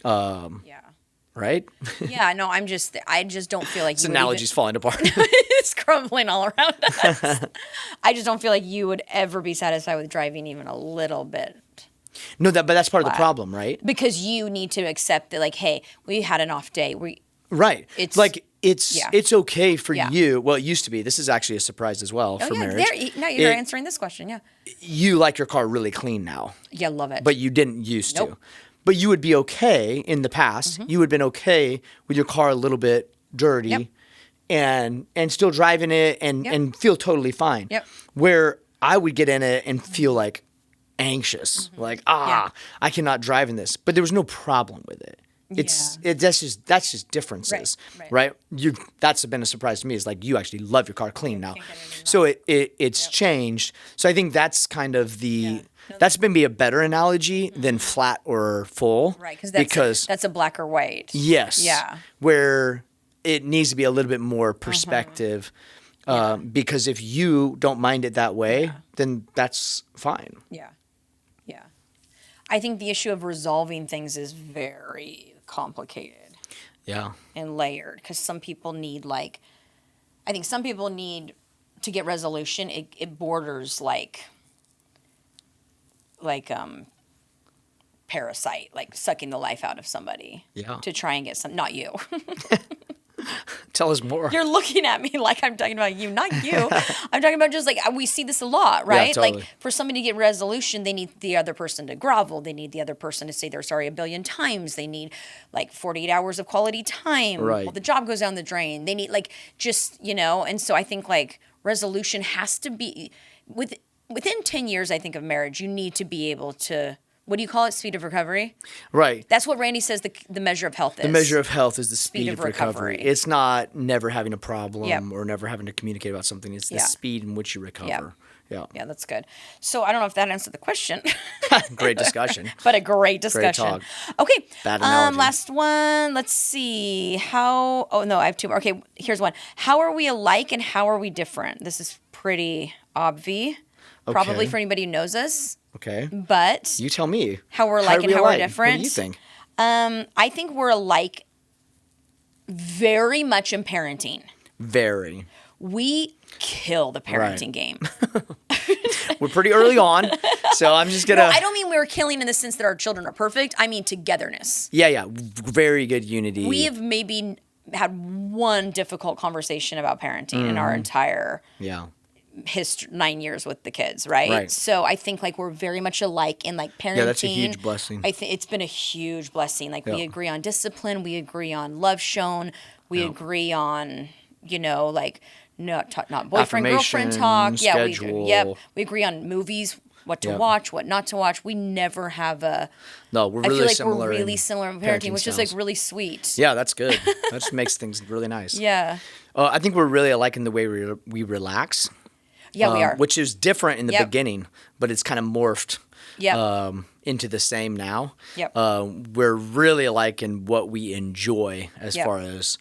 [SPEAKER 2] Right?
[SPEAKER 1] Yeah, no, I just don't feel like
[SPEAKER 2] this analogy's falling apart.
[SPEAKER 1] It's crumbling all around us. I just don't feel like you would ever be satisfied with driving even a little bit.
[SPEAKER 2] No, but that's part of the problem, right?
[SPEAKER 1] Because you need to accept that, like, hey, we had an off day.
[SPEAKER 2] Right. It's okay for you. Well, it used to be. This is actually a surprise as well for marriage.
[SPEAKER 1] Now you're answering this question,
[SPEAKER 2] You like your car really clean now.
[SPEAKER 1] Yeah, love it.
[SPEAKER 2] But you didn't used to. But you would be okay in the past. You would have been okay with your car a little bit dirty and still driving it and feel totally fine. Yep. Where I would get in it and feel like anxious, like I cannot drive in this, but there was no problem with it. That's just differences, right? That's been a surprise to me. Is like you actually love your car clean now, so it's changed. So I think that's kind of that's maybe a better analogy than flat or full,
[SPEAKER 1] right? Because that's a black or white.
[SPEAKER 2] Yes, where it needs to be a little bit more perspective. Because if you don't mind it that way, then that's fine. Yeah.
[SPEAKER 1] I think the issue of resolving things is very complicated.
[SPEAKER 2] Yeah.
[SPEAKER 1] And layered. Because some people need to get resolution, it borders like parasite, like sucking the life out of somebody. Yeah. To try and get some, not you.
[SPEAKER 2] Tell us more.
[SPEAKER 1] You're looking at me like I'm talking about you, not you. I'm talking about just like we see this a lot, right? Yeah, totally. Like for somebody to get resolution, they need the other person to grovel. They need the other person to say they're sorry a billion times. They need like 48 hours of quality time.
[SPEAKER 2] Right.
[SPEAKER 1] Well, the job goes down the drain. They need like just, and so I think like resolution has to be within 10 years, I think, of marriage, you need to be able to What do you call it? Speed of recovery?
[SPEAKER 2] Right.
[SPEAKER 1] That's what Randy says the measure of health is.
[SPEAKER 2] The measure of health is the speed of recovery.
[SPEAKER 1] recovery.
[SPEAKER 2] It's not never having a problem or never having to communicate about something. It's the speed in which you recover. Yeah.
[SPEAKER 1] Yeah, that's good. So I don't know if that answered the question.
[SPEAKER 2] Great discussion.
[SPEAKER 1] But a great discussion.
[SPEAKER 2] Great talk.
[SPEAKER 1] Okay.
[SPEAKER 2] Bad analogy.
[SPEAKER 1] Last one. Let's see. I have two more. Okay, here's one. How are we alike and how are we different? This is pretty obvious. Probably for anybody who knows us.
[SPEAKER 2] Okay.
[SPEAKER 1] But
[SPEAKER 2] you tell me.
[SPEAKER 1] How we're alike and how we're different.
[SPEAKER 2] What do you think?
[SPEAKER 1] I think we're alike very much in parenting.
[SPEAKER 2] Very.
[SPEAKER 1] We kill the parenting game.
[SPEAKER 2] We're pretty early on, so I'm just gonna.
[SPEAKER 1] No, I don't mean we're killing in the sense that our children are perfect. I mean togetherness.
[SPEAKER 2] Yeah. Very good unity.
[SPEAKER 1] We have maybe had one difficult conversation about parenting in our entire history, 9 years with the kids, right? So I think like we're very much alike in like parenting.
[SPEAKER 2] Yeah, that's a huge blessing.
[SPEAKER 1] I think it's been a huge blessing. Like we agree on discipline, we agree on love shown, we agree on like not boyfriend girlfriend talk.
[SPEAKER 2] Schedule.
[SPEAKER 1] We agree on movies, what to watch, what not to watch. We never have a.
[SPEAKER 2] No, we're really similar.
[SPEAKER 1] We're really similar in parenting, which is like really sweet.
[SPEAKER 2] Yeah, that's good. That just makes things really nice.
[SPEAKER 1] Yeah.
[SPEAKER 2] I think we're really alike in the way we relax.
[SPEAKER 1] Yeah, we are.
[SPEAKER 2] Which is different in the beginning, but it's kind of morphed into the same now.
[SPEAKER 1] Yep.
[SPEAKER 2] We're really alike in what we enjoy as far as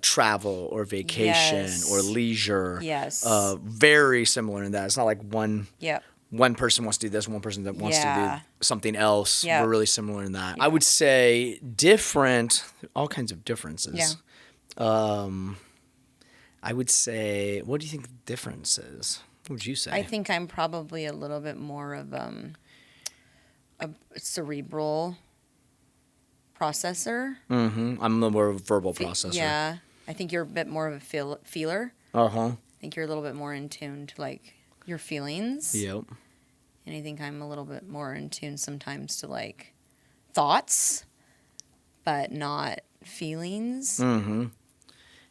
[SPEAKER 2] travel or vacation or leisure.
[SPEAKER 1] Yes.
[SPEAKER 2] Very similar in that. It's not like one person wants to do this, one person that wants to do something else.
[SPEAKER 1] Yeah.
[SPEAKER 2] We're really similar in that. I would say different, all kinds of differences. Yeah. I would say, what do you think the difference is? What would you say?
[SPEAKER 1] I think I'm probably a little bit more of a cerebral processor.
[SPEAKER 2] Mm-hmm. I'm a little more of a verbal processor.
[SPEAKER 1] Yeah. I think you're a bit more of a feeler.
[SPEAKER 2] Uh-huh.
[SPEAKER 1] I think you're a little bit more in tune to like your feelings.
[SPEAKER 2] Yep.
[SPEAKER 1] And I think I'm a little bit more in tune sometimes to like thoughts, but not feelings.
[SPEAKER 2] Mm-hmm.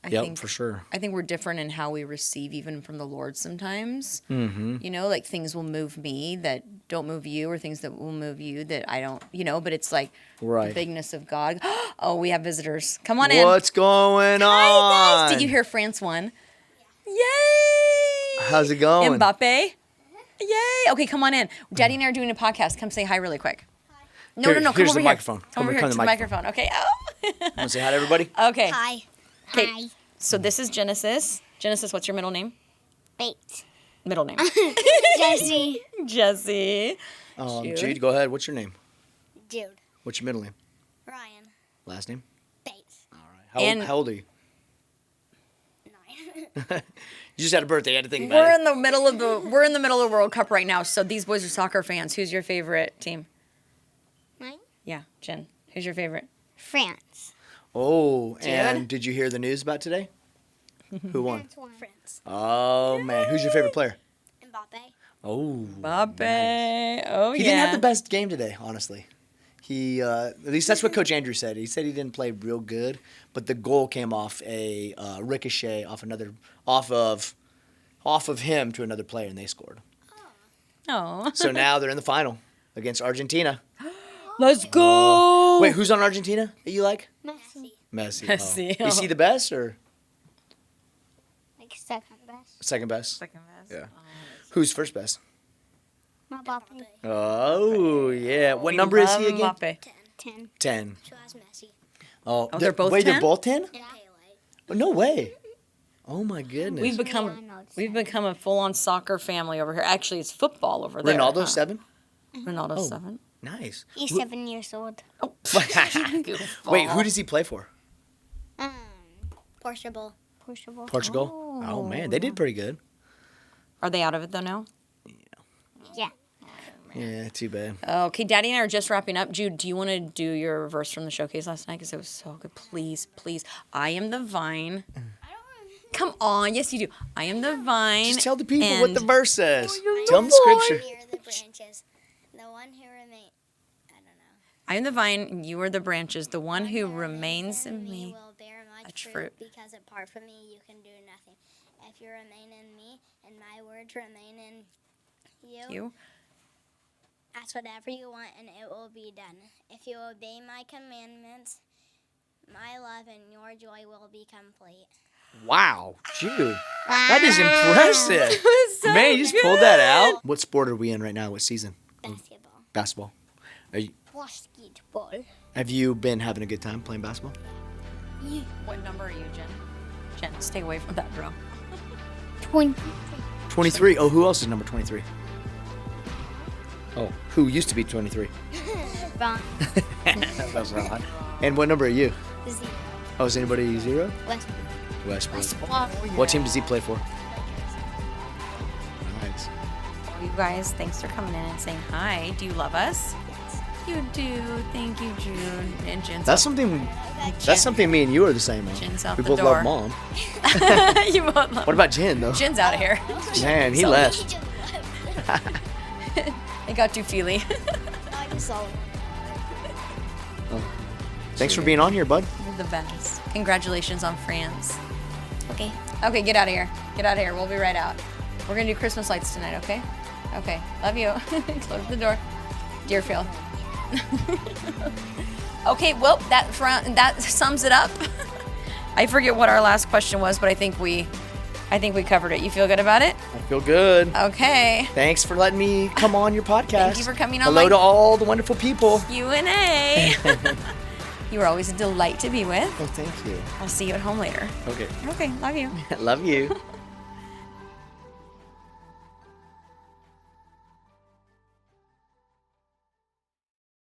[SPEAKER 1] I
[SPEAKER 2] yep,
[SPEAKER 1] think,
[SPEAKER 2] for sure.
[SPEAKER 1] I think we're different in how we receive even from the Lord sometimes.
[SPEAKER 2] Mm-hmm.
[SPEAKER 1] Like things will move me that don't move you, or things that will move you that I don't, but it's like the bigness of God. Oh, we have visitors. Come on in.
[SPEAKER 2] What's going on?
[SPEAKER 1] Hi, guys. Did you hear France won? Yeah. Yay!
[SPEAKER 2] How's it going?
[SPEAKER 1] Mbappe? Yay! Okay, come on in. Daddy and I are doing a podcast. Come say hi really quick. Hi. No, come
[SPEAKER 2] here's
[SPEAKER 1] over
[SPEAKER 2] the
[SPEAKER 1] here.
[SPEAKER 2] microphone.
[SPEAKER 1] Come over here to the microphone. Okay. Oh.
[SPEAKER 2] Want to say hi to everybody?
[SPEAKER 1] Okay.
[SPEAKER 3] Hi.
[SPEAKER 1] Okay.
[SPEAKER 3] Hi.
[SPEAKER 1] So this is Genesis. Genesis, what's your middle name?
[SPEAKER 3] Bates.
[SPEAKER 1] Middle name.
[SPEAKER 3] Jesse.
[SPEAKER 1] Jesse.
[SPEAKER 2] Jude, go ahead. What's your name?
[SPEAKER 3] Jude.
[SPEAKER 2] What's your middle name?
[SPEAKER 3] Ryan.
[SPEAKER 2] Last name?
[SPEAKER 3] Bates.
[SPEAKER 2] All right. How old are you?
[SPEAKER 3] 9.
[SPEAKER 2] You just had a birthday. You had to think about
[SPEAKER 1] We're
[SPEAKER 2] it.
[SPEAKER 1] in the middle of the World Cup right now. So these boys are soccer fans. Who's your favorite team?
[SPEAKER 3] Mine?
[SPEAKER 1] Yeah, Jen. Who's your favorite?
[SPEAKER 3] France.
[SPEAKER 2] Oh,
[SPEAKER 1] Jude?
[SPEAKER 2] and did you hear the news about today? Who won?
[SPEAKER 3] France.
[SPEAKER 2] Oh, man. Who's your favorite player?
[SPEAKER 3] Mbappe.
[SPEAKER 2] Oh.
[SPEAKER 1] Mbappe.
[SPEAKER 2] Nice.
[SPEAKER 1] Oh,
[SPEAKER 2] He didn't have the best game today, honestly. He, at least that's what Coach Andrew said. He said he didn't play real good, but the goal came off a ricochet off of him to another player, and they scored.
[SPEAKER 1] Oh.
[SPEAKER 2] So now they're in the final against Argentina.
[SPEAKER 1] Let's go.
[SPEAKER 2] Wait, who's on Argentina that you like?
[SPEAKER 3] Messi.
[SPEAKER 2] Messi.
[SPEAKER 1] Messi.
[SPEAKER 2] Oh. Is he the best or
[SPEAKER 3] Like second best.
[SPEAKER 2] second best?
[SPEAKER 1] Second best.
[SPEAKER 2] Yeah. Who's first best?
[SPEAKER 3] Mbappe.
[SPEAKER 2] Oh, yeah. What number is he again?
[SPEAKER 1] Mbappe.
[SPEAKER 3] 10.
[SPEAKER 2] 10.
[SPEAKER 3] So has Messi.
[SPEAKER 2] Oh,
[SPEAKER 1] they're both
[SPEAKER 2] wait,
[SPEAKER 1] 10?
[SPEAKER 2] they're both 10?
[SPEAKER 3] And Pele.
[SPEAKER 2] Oh, no way. Oh, my goodness.
[SPEAKER 1] We've become a full-on soccer family over here. Actually, it's football over there.
[SPEAKER 2] Ronaldo, 7?
[SPEAKER 1] Ronaldo's 7.
[SPEAKER 2] Nice.
[SPEAKER 3] He's 7 years old.
[SPEAKER 2] Wait, who does he play for?
[SPEAKER 3] Portugal.
[SPEAKER 2] Portugal? Oh, man. They did pretty good.
[SPEAKER 1] Are they out of it though now?
[SPEAKER 3] Yeah.
[SPEAKER 2] Yeah, too bad.
[SPEAKER 1] Okay, Daddy and I are just wrapping up. Jude, do you want to do your verse from the showcase last night? Because it was so good. Please, please. I am the vine. Come on. Yes, you do. I am the vine.
[SPEAKER 2] Just tell the people what the
[SPEAKER 1] and-
[SPEAKER 2] verse says.
[SPEAKER 1] you're
[SPEAKER 2] Tell them
[SPEAKER 1] the
[SPEAKER 2] the scripture.
[SPEAKER 3] Here are the branches. The one who remains. I don't know.
[SPEAKER 1] I am the vine, and you are the branches. The one who remains in me.
[SPEAKER 3] will bear much
[SPEAKER 1] much
[SPEAKER 3] fruit,
[SPEAKER 1] fruit.
[SPEAKER 3] because apart from me you can do nothing. If you remain in me and my words remain in you, Ask whatever you want, and it will be done. If you obey my commandments, my love and your joy will be complete.
[SPEAKER 2] Wow, dude, that is impressive.
[SPEAKER 1] So
[SPEAKER 2] Man, you just pulled that out. What sport are we in right now? What season?
[SPEAKER 3] Basketball.
[SPEAKER 2] Basketball.
[SPEAKER 3] Basketball.
[SPEAKER 2] Have you been having a good time playing basketball?
[SPEAKER 3] Yeah.
[SPEAKER 1] What number are you, Jen? Jen, stay away from that girl.
[SPEAKER 3] 20.
[SPEAKER 2] 23. Oh, who else is number 23? Oh, who used to be 23?
[SPEAKER 3] Ron.
[SPEAKER 2] That's Ron. And what number are you?
[SPEAKER 3] 0.
[SPEAKER 2] Oh, is anybody 0?
[SPEAKER 3] Westbrook.
[SPEAKER 2] What team does he play for? Nice.
[SPEAKER 1] Well, you guys, thanks for coming in and saying hi. Do you love us? You do. Thank you, June. And Jen's
[SPEAKER 2] That's something me and you are the same on.
[SPEAKER 1] Jen's out
[SPEAKER 2] We
[SPEAKER 1] the
[SPEAKER 2] both
[SPEAKER 1] door.
[SPEAKER 2] love mom.
[SPEAKER 1] You both love.
[SPEAKER 2] What about Jen though?
[SPEAKER 1] Jen's out of here.
[SPEAKER 2] Man, he left.
[SPEAKER 1] It got too feely.
[SPEAKER 2] Thanks for being on here, bud.
[SPEAKER 1] You're the best. Congratulations on France.
[SPEAKER 3] Okay.
[SPEAKER 1] Okay, get out of here. Get out of here. We'll be right out. We're gonna do Christmas lights tonight, okay? Okay. Love you. Close the door. Deerfield. Okay, well, that sums it up. I forget what our last question was, but I think we covered it. You feel good about it?
[SPEAKER 2] I feel good.
[SPEAKER 1] Okay.
[SPEAKER 2] Thanks for letting me come on your podcast.
[SPEAKER 1] Thank you for coming on.
[SPEAKER 2] Hello to all the wonderful people.
[SPEAKER 1] Q&A. You were always a delight to be with.
[SPEAKER 2] Oh, thank you.
[SPEAKER 1] I'll see you at home later.
[SPEAKER 2] Okay.
[SPEAKER 1] Okay, love you.
[SPEAKER 2] Love you.